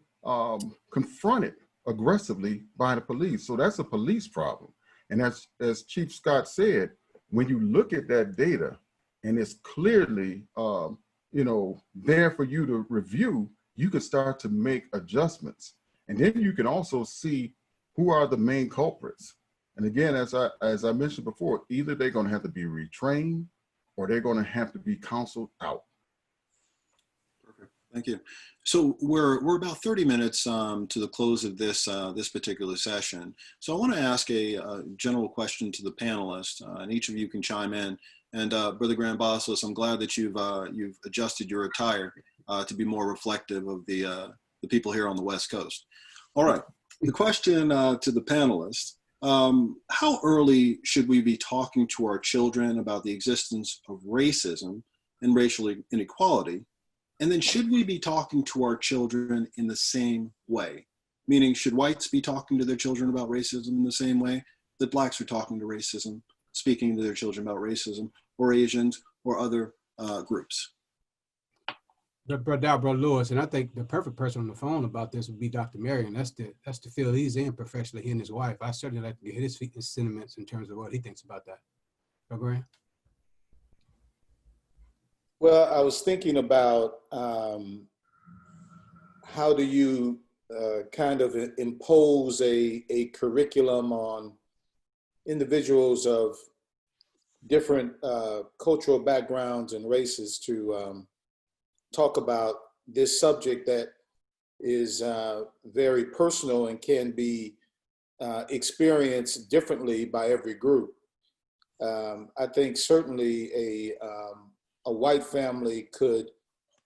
confronted aggressively by the police. So that's a police problem. And as Chief Scott said, when you look at that data and it's clearly there for you to review, you can start to make adjustments. And then you can also see who are the main culprits. And again, as I mentioned before, either they're going to have to be retrained or they're going to have to be counseled out. Perfect. Thank you. So we're about 30 minutes to the close of this particular session. So I want to ask a general question to the panelists, and each of you can chime in. And Brother Grant Basileus, I'm glad that you've adjusted your attire to be more reflective of the people here on the West Coast. All right. The question to the panelists: how early should we be talking to our children about the existence of racism and racial inequality? And then should we be talking to our children in the same way? Meaning, should whites be talking to their children about racism in the same way that Blacks are talking to racism, speaking to their children about racism, or Asians or other groups? Brother Lewis, and I think the perfect person on the phone about this would be Dr. Marion. That's the field he's in professionally, he and his wife. I certainly like to get his sentiments in terms of what he thinks about that. Brother Grant? Well, I was thinking about how do you kind of impose a curriculum on individuals of different cultural backgrounds and races to talk about this subject that is very personal and can be experienced differently by every group. I think certainly a white family could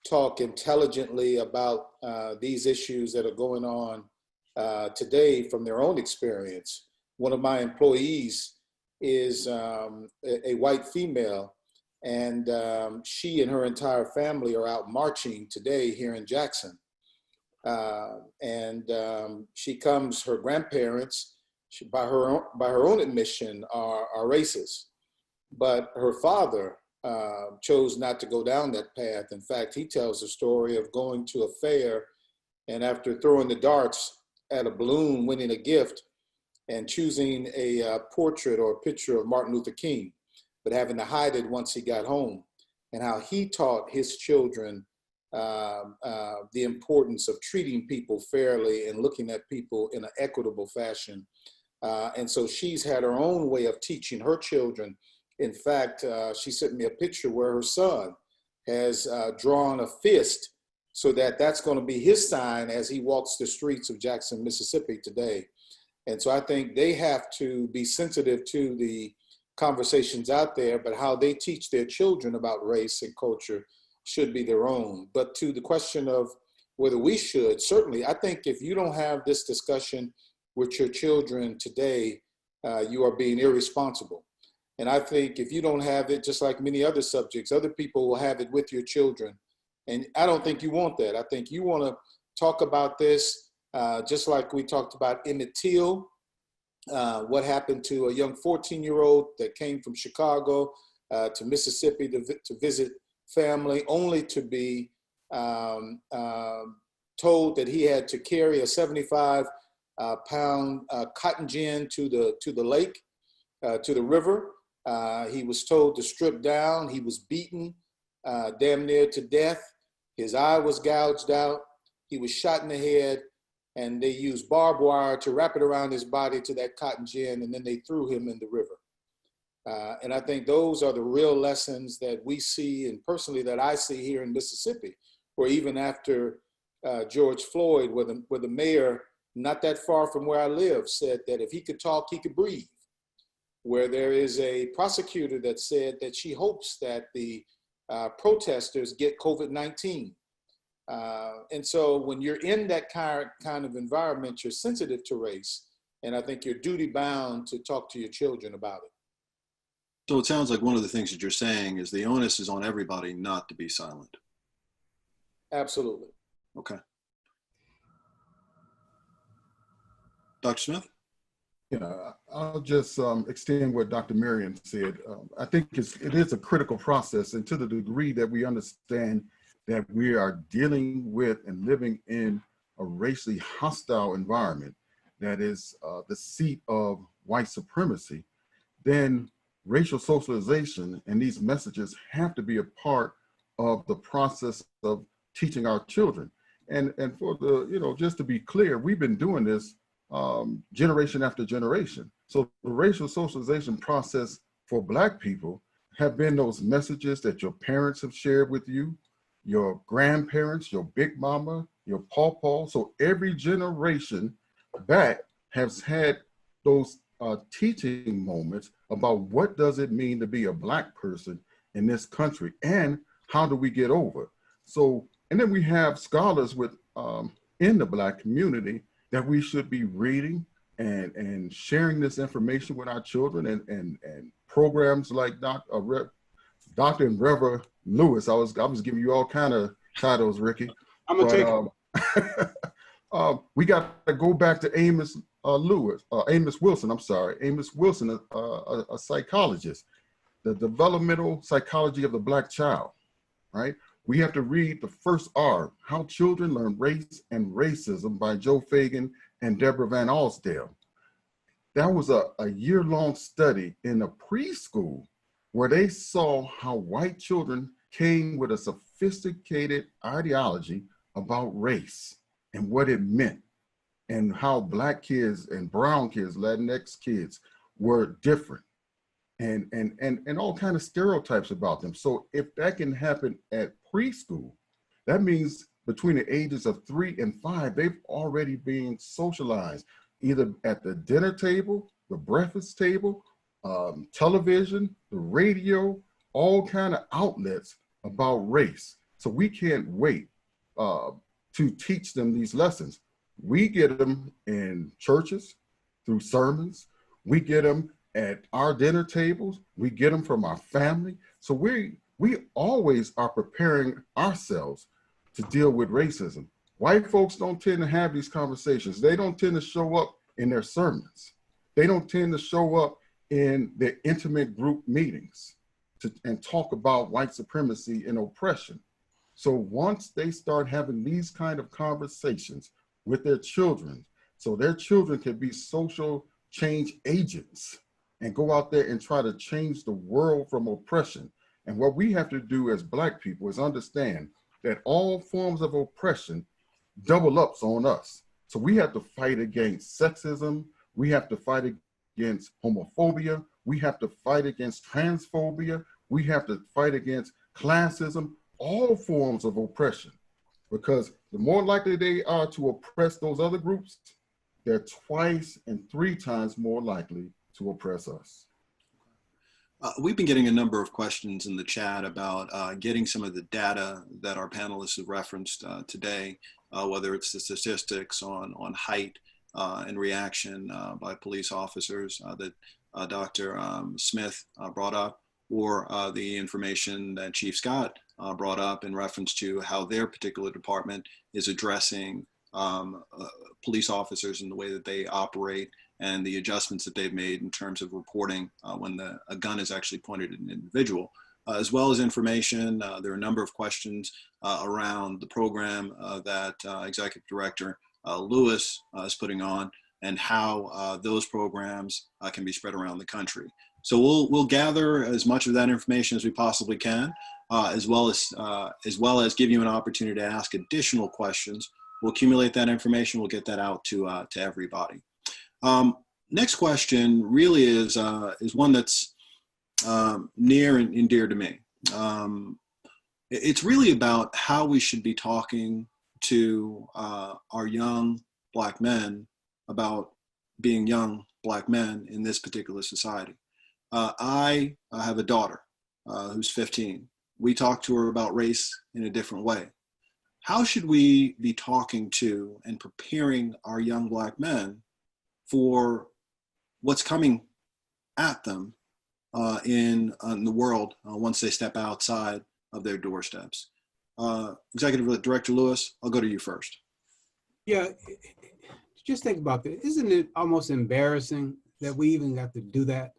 talk intelligently about these issues that are going on today from their own experience. One of my employees is a white female, and she and her entire family are out marching today here in Jackson. She comes, her grandparents, by her own admission, are racist, but her father chose not to go down that path. In fact, he tells the story of going to a fair, and after throwing the darts, at a balloon winning a gift and choosing a portrait or a picture of Martin Luther King, but having to hide it once he got home, and how he taught his children the importance of treating people fairly and looking at people in an equitable fashion. And so she's had her own way of teaching her children. In fact, she sent me a picture where her son has drawn a fist so that that's going to be his sign as he walks the streets of Jackson, Mississippi today. And so I think they have to be sensitive to the conversations out there, but how they teach their children about race and culture should be their own. But to the question of whether we should, certainly, I think if you don't have this discussion with your children today, you are being irresponsible. And I think if you don't have it, just like many other subjects, other people will have it with your children. And I don't think you want that. I think you want to talk about this, just like we talked about Emmett Till, what happened to a young 14-year-old that came from Chicago to Mississippi to visit family, only to be told that he had to carry a 75-pound cotton gin to the lake, to the river. He was told to strip down. He was beaten damn near to death. His eye was gouged out. He was shot in the head, and they used barbed wire to wrap it around his body to that cotton gin, and then they threw him in the river. And I think those are the real lessons that we see, and personally that I see here in Mississippi, where even after George Floyd, where the mayor, not that far from where I live, said that if he could talk, he could breathe. Where there is a prosecutor that said that she hopes that the protesters get COVID-19. And so when you're in that kind of environment, you're sensitive to race, and I think you're duty bound to talk to your children about it. So it sounds like one of the things that you're saying is the onus is on everybody not to be silent. Absolutely. Okay. Dr. Smith? Yeah, I'll just extend what Dr. Marion said. I think it is a critical process, and to the degree that we understand that we are dealing with and living in a racially hostile environment that is the seat of white supremacy, then racial socialization and these messages have to be a part of the process of teaching our children. And for the, just to be clear, we've been doing this generation after generation. So the racial socialization process for Black people have been those messages that your parents have shared with you, your grandparents, your big mama, your pawpaw. So every generation back has had those teaching moments about what does it mean to be a Black person in this country and how do we get over. So, and then we have scholars with in the Black community that we should be reading and sharing this information with our children, and programs like Dr. and Reverend Lewis. I was giving you all kind of titles, Ricky. I'm gonna take we got to go back to Amos Wilson. I'm sorry, Amos Wilson, a psychologist, the developmental psychology of the Black child, right? We have to read the first R, How Children Learn Race and Racism by Joe Fagan and Deborah Van Alsdale. That was a year-long study in a preschool where they saw how white children came with a sophisticated ideology about race and what it meant, and how Black kids and brown kids, Latinx kids were different, and all kind of stereotypes about them. So if that can happen at preschool, that means between the ages of 3 and 5, they've already been socialized, either at the dinner table, the breakfast table, television, the radio, all kind of outlets about race. So we can't wait to teach them these lessons. We get them in churches, through sermons. We get them at our dinner tables. We get them from our family. So we always are preparing ourselves to deal with racism. White folks don't tend to have these conversations. They don't tend to show up in their sermons. They don't tend to show up in their intimate group meetings and talk about white supremacy and oppression. So once they start having these kind of conversations with their children, so their children can be social change agents and go out there and try to change the world from oppression. And what we have to do as Black people is understand that all forms of oppression double ups on us. So we have to fight against sexism. We have to fight against homophobia. We have to fight against transphobia. We have to fight against classism, all forms of oppression, because the more likely they are to oppress those other groups, they're twice and 3 times more likely to oppress us. We've been getting a number of questions in the chat about getting some of the data that our panelists have referenced today, whether it's the statistics on height and reaction by police officers that Dr. Smith brought up, or the information that Chief Scott brought up in reference to how their particular department is addressing police officers and the way that they operate, and the adjustments that they've made in terms of reporting when a gun is actually pointed at an individual, as well as information. There are a number of questions around the program that Executive Director Lewis is putting on, and how those programs can be spread around the country. So we'll gather as much of that information as we possibly can, as well as give you an opportunity to ask additional questions. We'll accumulate that information. We'll get that out to everybody. Next question really is one that's near and dear to me. It's really about how we should be talking to our young Black men about being young Black men in this particular society. I have a daughter who's 15. We talk to her about race in a different way. How should we be talking to and preparing our young Black men for what's coming at them in the world once they step outside of their doorsteps? Executive Director Lewis, I'll go to you first. Yeah, just think about this. Isn't it almost embarrassing that we even got to do that?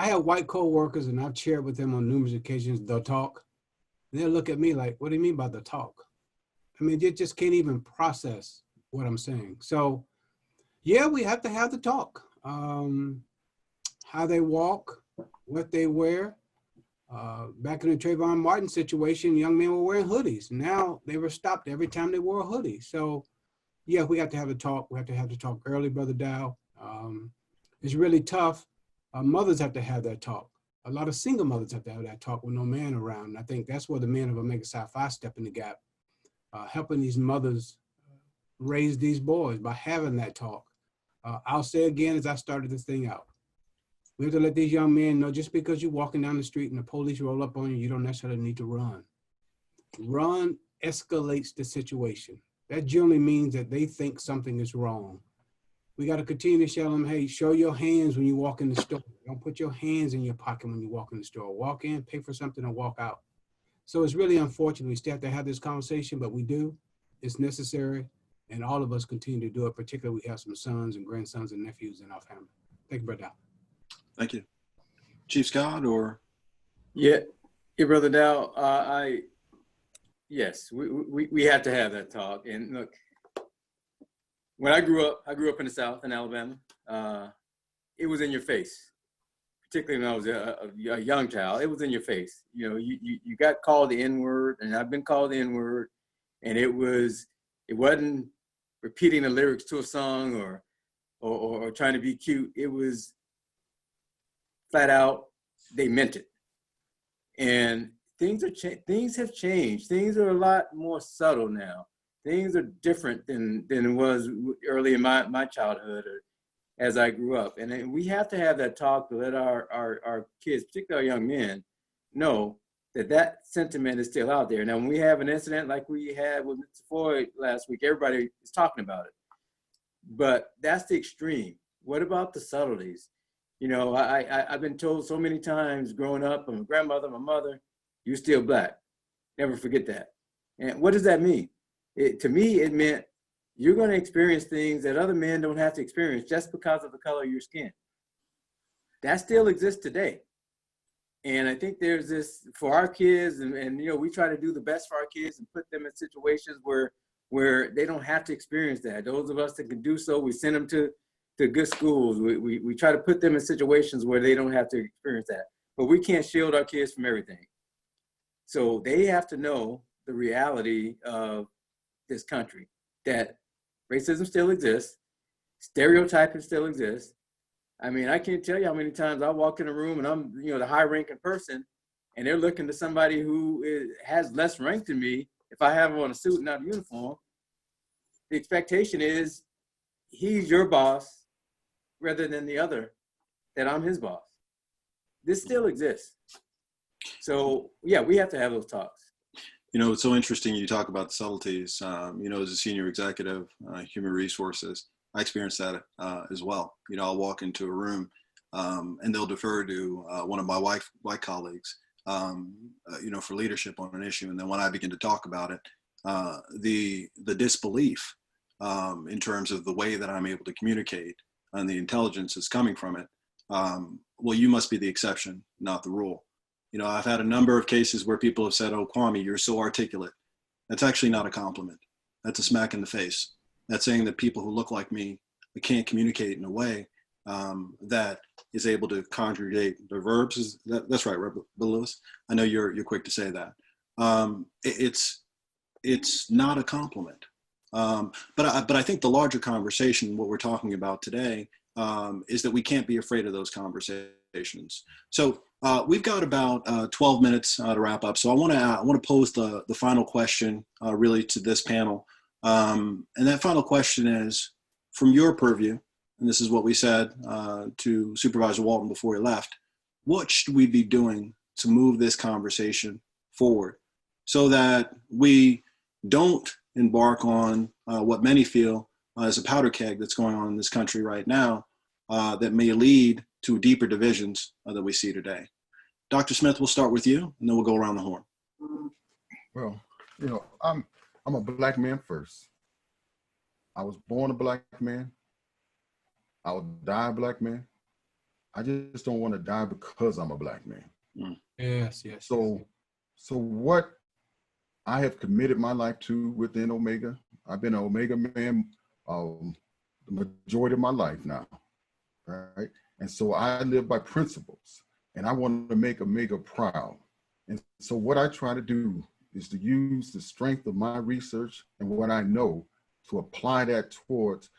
I have white co-workers, and I've shared with them on numerous occasions the talk. And they'll look at me like, what do you mean by the talk? I mean, they just can't even process what I'm saying. So yeah, we have to have the talk. How they walk, what they wear. Back in the Trayvon Martin situation, young men were wearing hoodies. Now they were stopped every time they wore a hoodie. So yeah, we have to have a talk. We have to have the talk early, Brother Dow. It's really tough. Mothers have to have that talk. A lot of single mothers have to have that talk with no man around. And I think that's where the men of Omega Psi Phi step in the gap, helping these mothers raise these boys by having that talk. I'll say again, as I started this thing out, we have to let these young men know, just because you're walking down the street and the police roll up on you, you don't necessarily need to run. Run escalates the situation. That generally means that they think something is wrong. We got to continue to show them, hey, show your hands when you walk in the store. Don't put your hands in your pocket when you walk in the store. Walk in, pay for something, and walk out. So it's really unfortunate we still have to have this conversation, but we do. It's necessary, and all of us continue to do it, particularly we have some sons and grandsons and nephews in our family. Thank you, Brother. Thank you. Chief Scott, or? Yeah, Brother Dow, yes, we have to have that talk. And look, when I grew up in the South, in Alabama. It was in your face, particularly when I was a young child. It was in your face. You know, you got called the N-word, and I've been called the N-word, and it wasn't repeating the lyrics to a song or trying to be cute. It was flat out, they meant it. And things have changed. Things are a lot more subtle now. Things are different than it was early in my childhood or as I grew up. And we have to have that talk to let our kids, particularly our young men, know that sentiment is still out there. Now, when we have an incident like we had with Mr. Floyd last week, everybody is talking about it. But that's the extreme. What about the subtleties? You know, I've been told so many times growing up, my grandmother, my mother, you're still Black. Never forget that. And what does that mean? To me, it meant you're going to experience things that other men don't have to experience just because of the color of your skin. That still exists today. And I think there's this, for our kids, and you know, we try to do the best for our kids and put them in situations where where they don't have to experience that. Those of us that can do so, we send them to good schools. We try to put them in situations where they don't have to experience that. But we can't shield our kids from everything. So they have to know the reality of this country, that racism still exists, stereotyping still exists. I mean, I can't tell you how many times I walk in a room and I'm, the high-ranking person, and they're looking to somebody who has less rank than me. If I have on a suit and not a uniform, the expectation is he's your boss rather than the other, that I'm his boss. This still exists. So yeah, we have to have those talks. It's so interesting you talk about the subtleties. As a senior executive, human resources, I experienced that as well. I'll walk into a room and they'll defer to one of my white colleagues, for leadership on an issue. And then when I begin to talk about it, the disbelief in terms of the way that I'm able to communicate and the intelligence that's coming from it, well, you must be the exception, not the rule. I've had a number of cases where people have said, "Oh, Kwame, you're so articulate." That's actually not a compliment. That's a smack in the face. That's saying that people who look like me can't communicate in a way that is able to conjugate the verbs. That's right, Basileus. I know you're quick to say that. It's not a compliment. But I think the larger conversation, what we're talking about today, is that we can't be afraid of those conversations. So we've got about 12 minutes to wrap up. So I want to pose the final question really to this panel. And that final question is, from your purview, and this is what we said to Supervisor Walton before he left, what should we be doing to move this conversation forward so that we don't embark on what many feel is a powder keg that's going on in this country right now that may lead to deeper divisions that we see today? Dr. Smith, we'll start with you, and then we'll go around the horn. Well, I'm a black man first. I was born a black man. I will die a black man. I just don't want to die because I'm a black man. Yes. So what I have committed my life to within Omega, I've been an Omega man the majority of my life now, right? And so I live by principles, and I want to make Omega proud. And so what I try to do is to use the strength of my research and what I know to apply that towards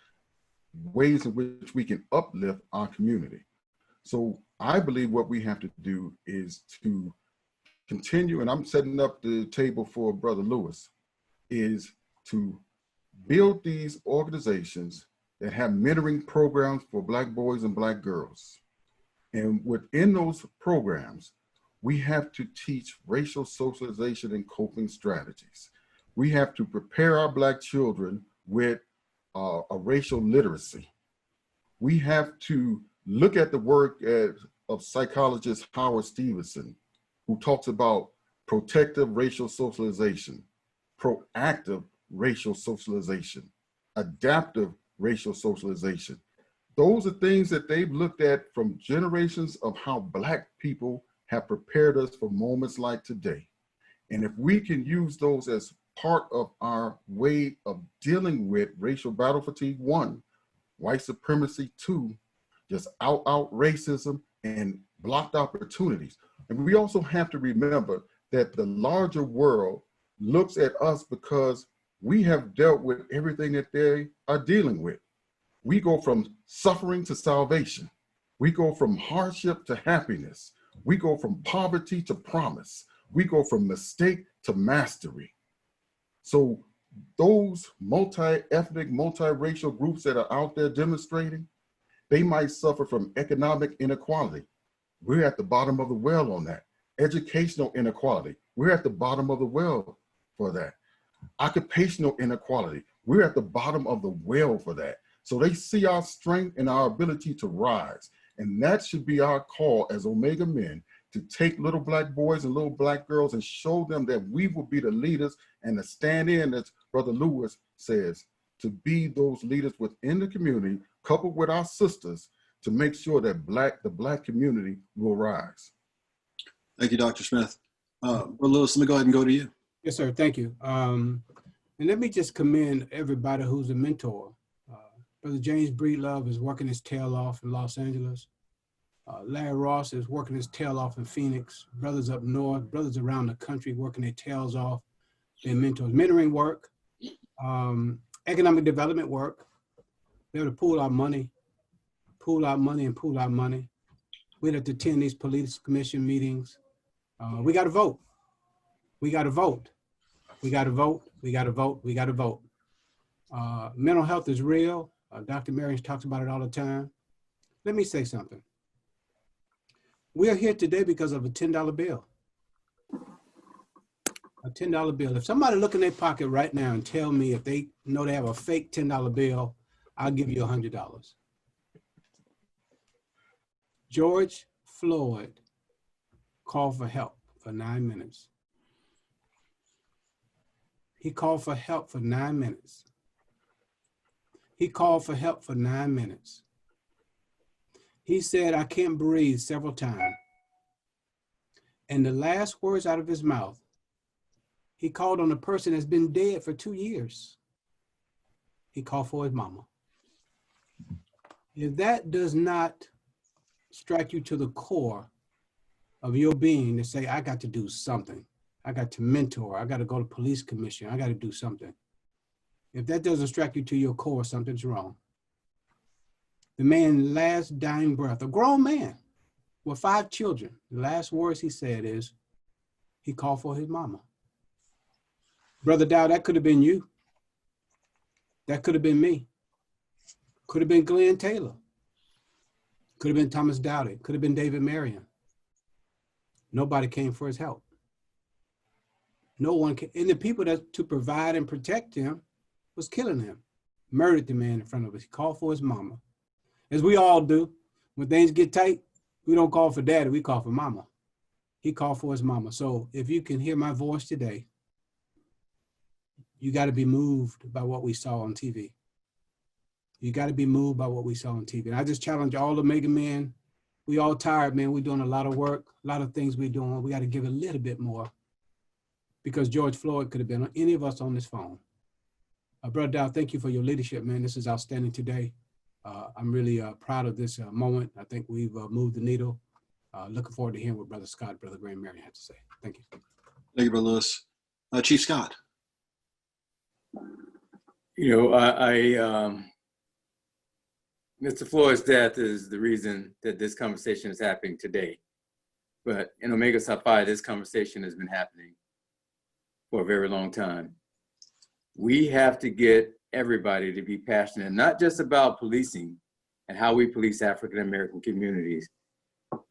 ways in which we can uplift our community. So I believe what we have to do is to continue, and I'm setting up the table for Brother Lewis, is to build these organizations that have mentoring programs for Black boys and Black girls. And within those programs, we have to teach racial socialization and coping strategies. We have to prepare our Black children with a racial literacy. We have to look at the work of psychologist Howard Stevenson, who talks about protective racial socialization, proactive racial socialization, adaptive racial socialization. Those are things that they've looked at from generations of how Black people have prepared us for moments like today. And if we can use those as part of our way of dealing with racial battle fatigue, 1, white supremacy, 2, just out racism and blocked opportunities. And we also have to remember that the larger world looks at us because we have dealt with everything that they are dealing with. We go from suffering to salvation. We go from hardship to happiness. We go from poverty to promise. We go from mistake to mastery. So those multi-ethnic, multiracial groups that are out there demonstrating, they might suffer from economic inequality. We're at the bottom of the well on that. Educational inequality, we're at the bottom of the well for that. Occupational inequality, we're at the bottom of the well for that. So they see our strength and our ability to rise. And that should be our call as Omega men, to take little Black boys and little Black girls and show them that we will be the leaders and to stand in, as Brother Lewis says, to be those leaders within the community, coupled with our sisters, to make sure that the Black community will rise. Thank you, Dr. Smith. Brother Lewis, let me go ahead and go to you. Yes, sir. Thank you. And let me just commend everybody who's a mentor. Brother James Breedlove is working his tail off in Los Angeles. Larry Ross is working his tail off in Phoenix. Brothers up north, brothers around the country working their tails off. Their mentors, mentoring work, economic development work. Be able to pool our money and pool our money. We'd have to attend these police commission meetings. We got to vote. We got to vote. We got to vote. We got to vote. We got to vote. Mental health is real. Dr. Marion talks about it all the time. Let me say something. We are here today because of a $10 bill. A $10 bill. If somebody look in their pocket right now and tell me if they know they have a fake $10 bill, I'll give you $100. George Floyd called for help for 9 minutes. He called for help for 9 minutes. He called for help for 9 minutes. He said, "I can't breathe" several times. And the last words out of his mouth, he called on a person that's been dead for 2 years. He called for his mama. If that does not strike you to the core of your being to say, I got to do something. I got to mentor. I got to go to police commission. I got to do something. If that doesn't strike you to your core, something's wrong. The man's last dying breath, a grown man with 5 children, the last words he said is, he called for his mama. Brother Dow, that could have been you. That could have been me. Could have been Glenn Taylor. Could have been Thomas Dowdy. Could have been David Marion. Nobody came for his help. No one came. And the people that to provide and protect him was killing him. Murdered the man in front of us. He called for his mama. As we all do. When things get tight, we don't call for daddy, we call for mama. He called for his mama. So if you can hear my voice today, you got to be moved by what we saw on TV. You got to be moved by what we saw on TV. And I just challenge all the mega men. We all tired, man. We're doing a lot of work, a lot of things we're doing. We got to give a little bit more because George Floyd could have been any of us on this phone. Brother Dow, thank you for your leadership, man. This is outstanding today. I'm really proud of this moment. I think we've moved the needle. Looking forward to hearing what Brother Scott, Brother Graham, Marion had to say. Thank you. Thank you, Brother Lewis. Chief Scott. You know, Mr. Floyd's death is the reason that this conversation is happening today. But in Omega Psi Phi, this conversation has been happening for a very long time. We have to get everybody to be passionate, not just about policing and how we police African-American communities, but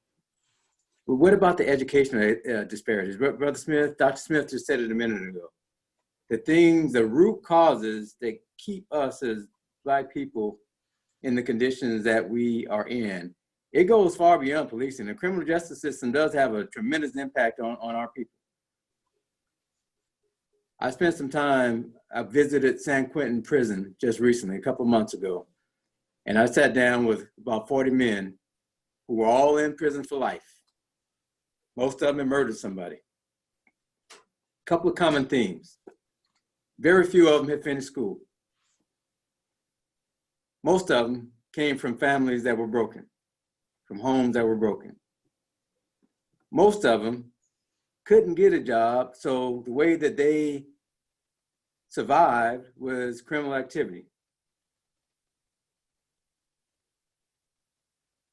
what about the educational disparities? Brother Smith, Dr. Smith just said it a minute ago. The root causes that keep us as Black people in the conditions that we are in, it goes far beyond policing. The criminal justice system does have a tremendous impact on our people. I spent some time, I visited San Quentin prison just recently, a couple months ago, and I sat down with about 40 men who were all in prison for life. Most of them had murdered somebody. A couple of common themes. Very few of them had finished school. Most of them came from families that were broken, from homes that were broken. Most of them couldn't get a job, so the way that they survived was criminal activity.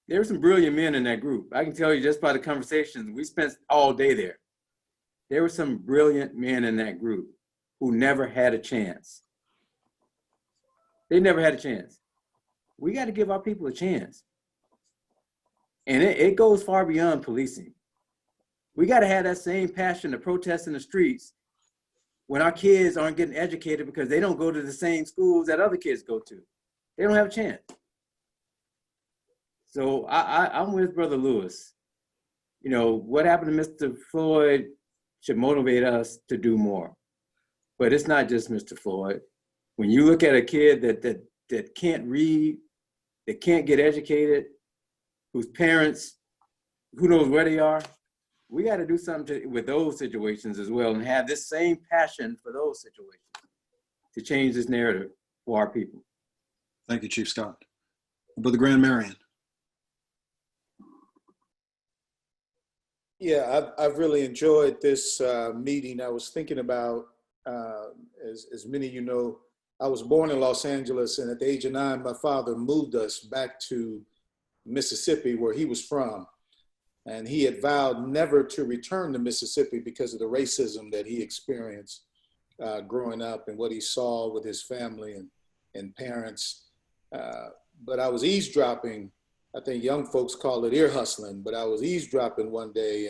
There were some brilliant men in that group. I can tell you just by the conversations, we spent all day there. There were some brilliant men in that group who never had a chance. They never had a chance. We got to give our people a chance. And it goes far beyond policing. We got to have that same passion to protest in the streets when our kids aren't getting educated because they don't go to the same schools that other kids go to. They don't have a chance. So I'm with Brother Lewis. You know, what happened to Mr. Floyd should motivate us to do more. But it's not just Mr. Floyd. When you look at a kid that can't read, that can't get educated, whose parents, who knows where they are, we got to do something with those situations as well and have this same passion for those situations. to change this narrative for our people. Thank you, Chief Scott. Brother Grand Marion. Yeah, I've really enjoyed this meeting. I was thinking about, as many of you know, I was born in Los Angeles, and at the age of 9, my father moved us back to Mississippi, where he was from. And he had vowed never to return to Mississippi because of the racism that he experienced growing up and what he saw with his family and parents. But I was eavesdropping. I think young folks call it ear hustling, but I was eavesdropping one day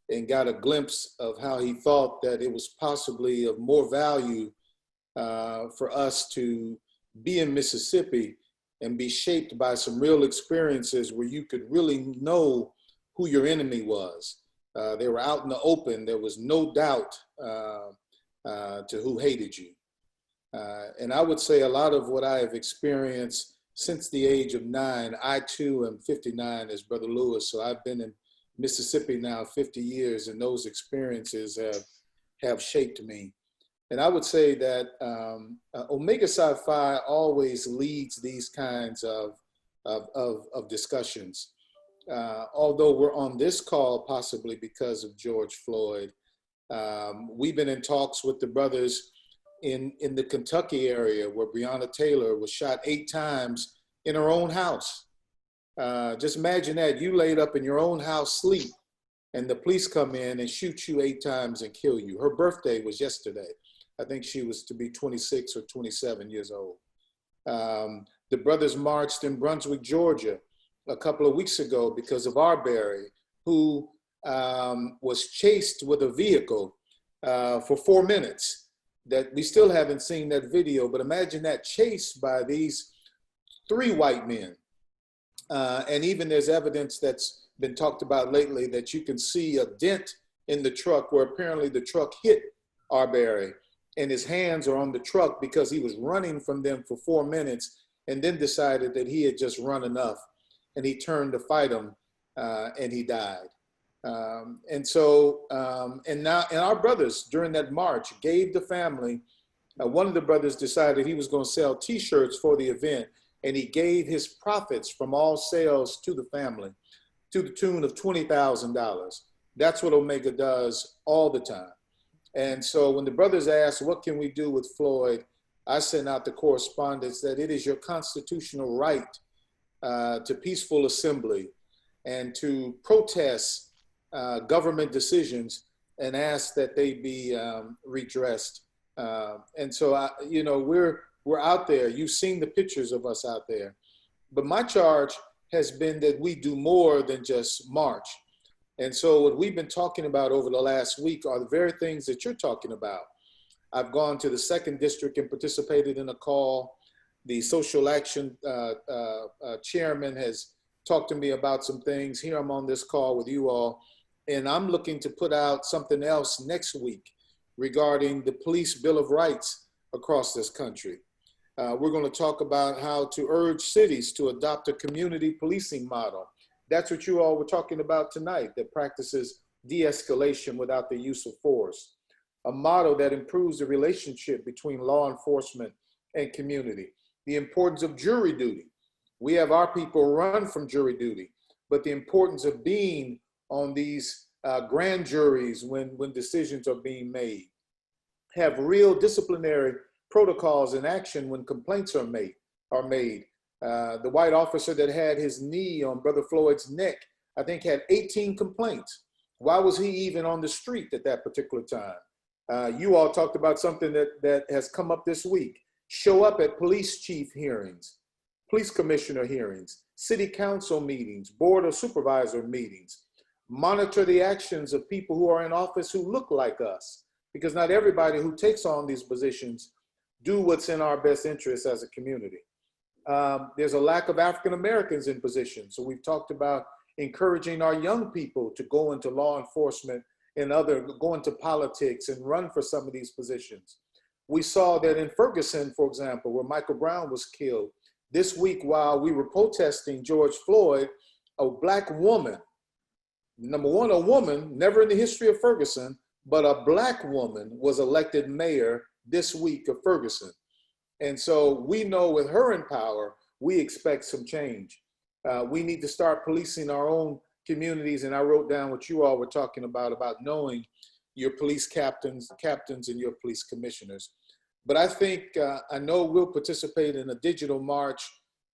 and got a glimpse of how he thought that it was possibly of more value for us to be in Mississippi and be shaped by some real experiences where you could really know who your enemy was. They were out in the open. There was no doubt to who hated you. And I would say a lot of what I have experienced since the age of 9, I too am 59 as Brother Lewis. So I've been in Mississippi now 50 years, and those experiences have shaped me. And I would say that Omega Psi Phi always leads these kinds of discussions. Although we're on this call possibly because of George Floyd, we've been in talks with the brothers in the Kentucky area where Breonna Taylor was shot 8 times in her own house. Just imagine that, you laid up in your own house sleep and the police come in and shoot you 8 times and kill you. Her birthday was yesterday. I think she was to be 26 or 27 years old. The brothers marched in Brunswick, Georgia a couple of weeks ago because of Arbery, who was chased with a vehicle for 4 minutes. That we still haven't seen that video, but imagine that chase by these 3 white men. And even there's evidence that's been talked about lately that you can see a dent in the truck where apparently the truck hit Arbery and his hands are on the truck because he was running from them for 4 minutes and then decided that he had just run enough and he turned to fight them and he died. And our brothers during that march gave the family, one of the brothers decided he was going to sell t-shirts for the event, and he gave his profits from all sales to the family to the tune of $20,000. That's what Omega does all the time. And so when the brothers asked, what can we do with Floyd? I sent out the correspondence that it is your constitutional right to peaceful assembly and to protest government decisions and ask that they be redressed. And so, we're out there. You've seen the pictures of us out there. But my charge has been that we do more than just march. And so what we've been talking about over the last week are the very things that you're talking about. I've gone to the 2nd District and participated in a call. The social action chairman has talked to me about some things. Here I'm on this call with you all. And I'm looking to put out something else next week regarding the police Bill of Rights across this country. We're going to talk about how to urge cities to adopt a community policing model. That's what you all were talking about tonight, that practices de-escalation without the use of force. A model that improves the relationship between law enforcement and community. The importance of jury duty. We have our people run from jury duty, but the importance of being on these grand juries when decisions are being made. Have real disciplinary protocols in action when complaints are made. The white officer that had his knee on Brother Floyd's neck, I think had 18 complaints. Why was he even on the street at that particular time? You all talked about something that has come up this week. Show up at police chief hearings, police commissioner hearings, city council meetings, board of supervisor meetings. Monitor the actions of people who are in office who look like us, because not everybody who takes on these positions do what's in our best interest as a community. There's a lack of African Americans in positions. So we've talked about encouraging our young people to go into law enforcement and go into politics and run for some of these positions. We saw that in Ferguson, for example, where Michael Brown was killed. This week, while we were protesting George Floyd, a Black woman, number one, a woman, never in the history of Ferguson, but a Black woman was elected mayor this week of Ferguson. And so we know with her in power, we expect some change. We need to start policing our own communities. And I wrote down what you all were talking about knowing your police captains and your police commissioners. But I think, I know we'll participate in a digital march,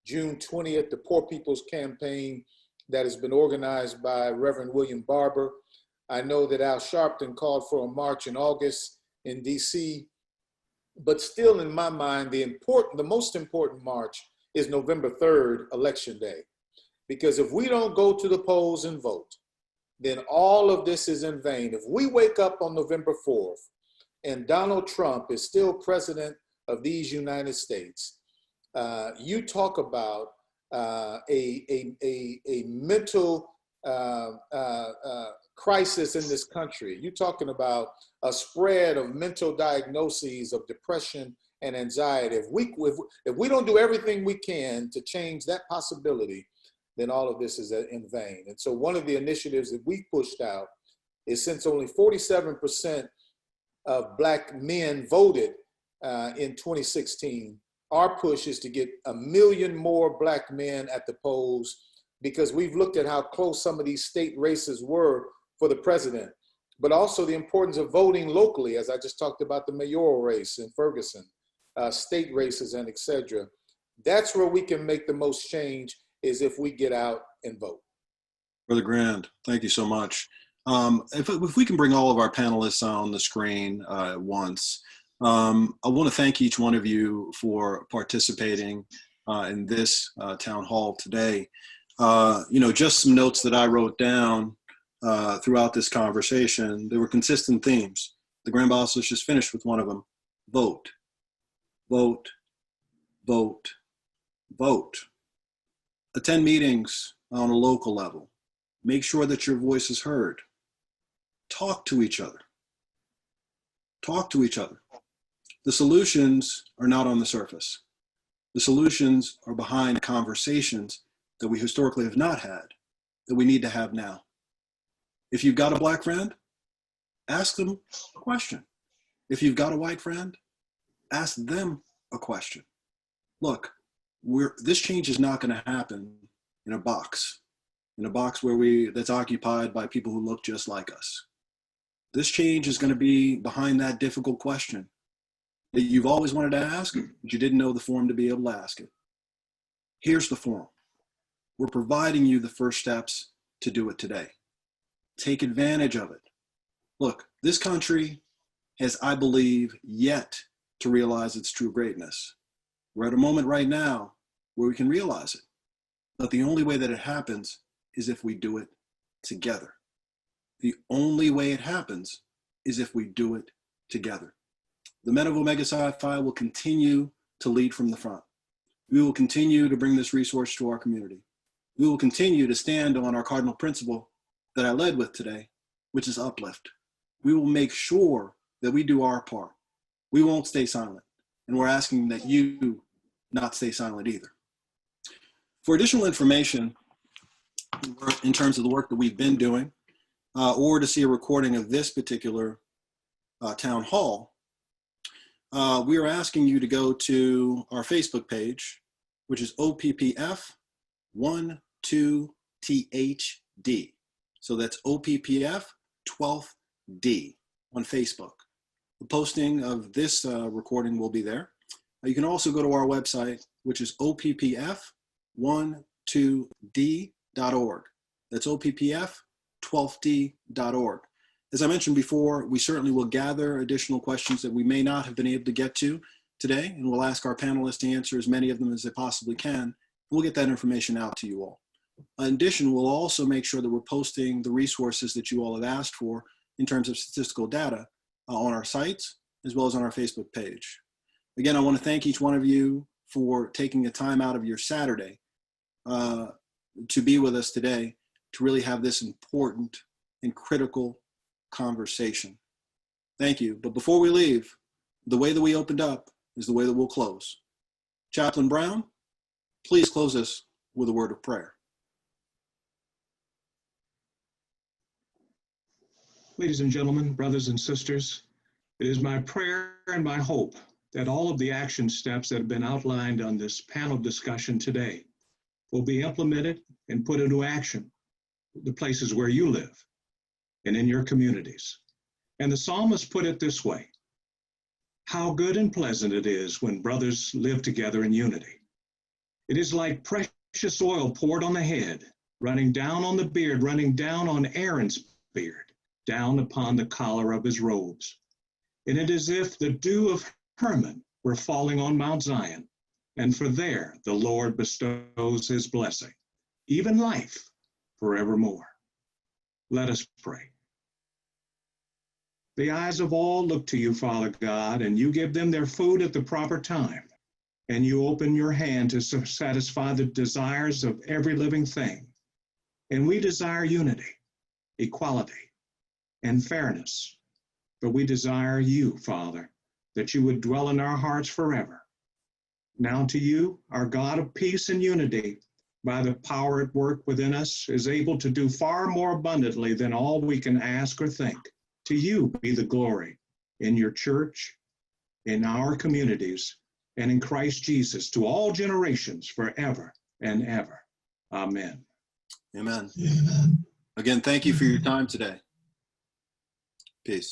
June 20th, the Poor People's Campaign that has been organized by Reverend William Barber. I know that Al Sharpton called for a march in August in DC, but still in my mind, the most important march is November 3rd, Election Day. Because if we don't go to the polls and vote, then all of this is in vain. If we wake up on November 4th and Donald Trump is still president of these United States, you talk about a mental crisis in this country. You're talking about a spread of mental diagnoses of depression and anxiety. If we don't do everything we can to change that possibility, then all of this is in vain. And so one of the initiatives that we pushed out is, since only 47% of Black men voted in 2016, our push is to get 1 million more Black men at the polls, because we've looked at how close some of these state races were for the president, but also the importance of voting locally, as I just talked about the mayoral race in Ferguson, state races, and et cetera. That's where we can make the most change, is if we get out and vote. Brother Grand, thank you so much. If we can bring all of our panelists on the screen at once, I want to thank each one of you for participating in this town hall today. Just some notes that I wrote down throughout this conversation. There were consistent themes. The Grand Basileus just finished with one of them: vote, vote, vote, vote. Attend meetings on a local level. Make sure that your voice is heard. Talk to each other. Talk to each other. The solutions are not on the surface. The solutions are behind conversations that we historically have not had, that we need to have now. If you've got a Black friend, ask them a question. If you've got a white friend, ask them a question. Look, this change is not going to happen in a box that's occupied by people who look just like us. This change is going to be behind that difficult question that you've always wanted to ask, but you didn't know the form to be able to ask it. Here's the form. We're providing you the first steps to do it today. Take advantage of it. Look, this country has, I believe, yet to realize its true greatness. We're at a moment right now where we can realize it. But the only way that it happens is if we do it together. The only way it happens is if we do it together. The men of Omega Psi Phi will continue to lead from the front. We will continue to bring this resource to our community. We will continue to stand on our cardinal principle that I led with today, which is uplift. We will make sure that we do our part. We won't stay silent. And we're asking that you not stay silent either. For additional information in terms of the work that we've been doing, or to see a recording of this particular town hall, we are asking you to go to our Facebook page, which is OPPF12THD. So that's OPPF 12th D on Facebook. The posting of this recording will be there. You can also go to our website, which is OPPF12D.org. That's OPPF12D.org. As I mentioned before, we certainly will gather additional questions that we may not have been able to get to today, and we'll ask our panelists to answer as many of them as they possibly can. We'll get that information out to you all. In addition, we'll also make sure that we're posting the resources that you all have asked for in terms of statistical data on our sites, as well as on our Facebook page. Again, I want to thank each one of you for taking the time out of your Saturday to be with us today, to really have this important and critical conversation. Thank you. But before we leave, the way that we opened up is the way that we'll close. Chaplain Brown, please close us with a word of prayer. Ladies and gentlemen, brothers and sisters, It is my prayer and my hope that all of the action steps that have been outlined on this panel discussion today will be implemented and put into action the places where you live and in your communities. And the psalmist put it this way: how good and pleasant it is when brothers live together in unity. It is like precious oil poured on the head, running down on the beard, running down on Aaron's beard, down upon the collar of his robes. And it is as if the dew of Hermon were falling on Mount Zion, and for there the Lord bestows his blessing, even life forevermore. Let us pray. The eyes of all look to you, Father God, and you give them their food at the proper time, and you open your hand to satisfy the desires of every living thing. And we desire unity, equality, and fairness, but we desire you, Father, that you would dwell in our hearts forever. Now to you, our God of peace and unity, by the power at work within us, is able to do far more abundantly than all we can ask or think. To you be the glory in your church, in our communities, and in Christ Jesus to all generations forever and ever. Amen. Amen. Again, thank you for your time today. Peace.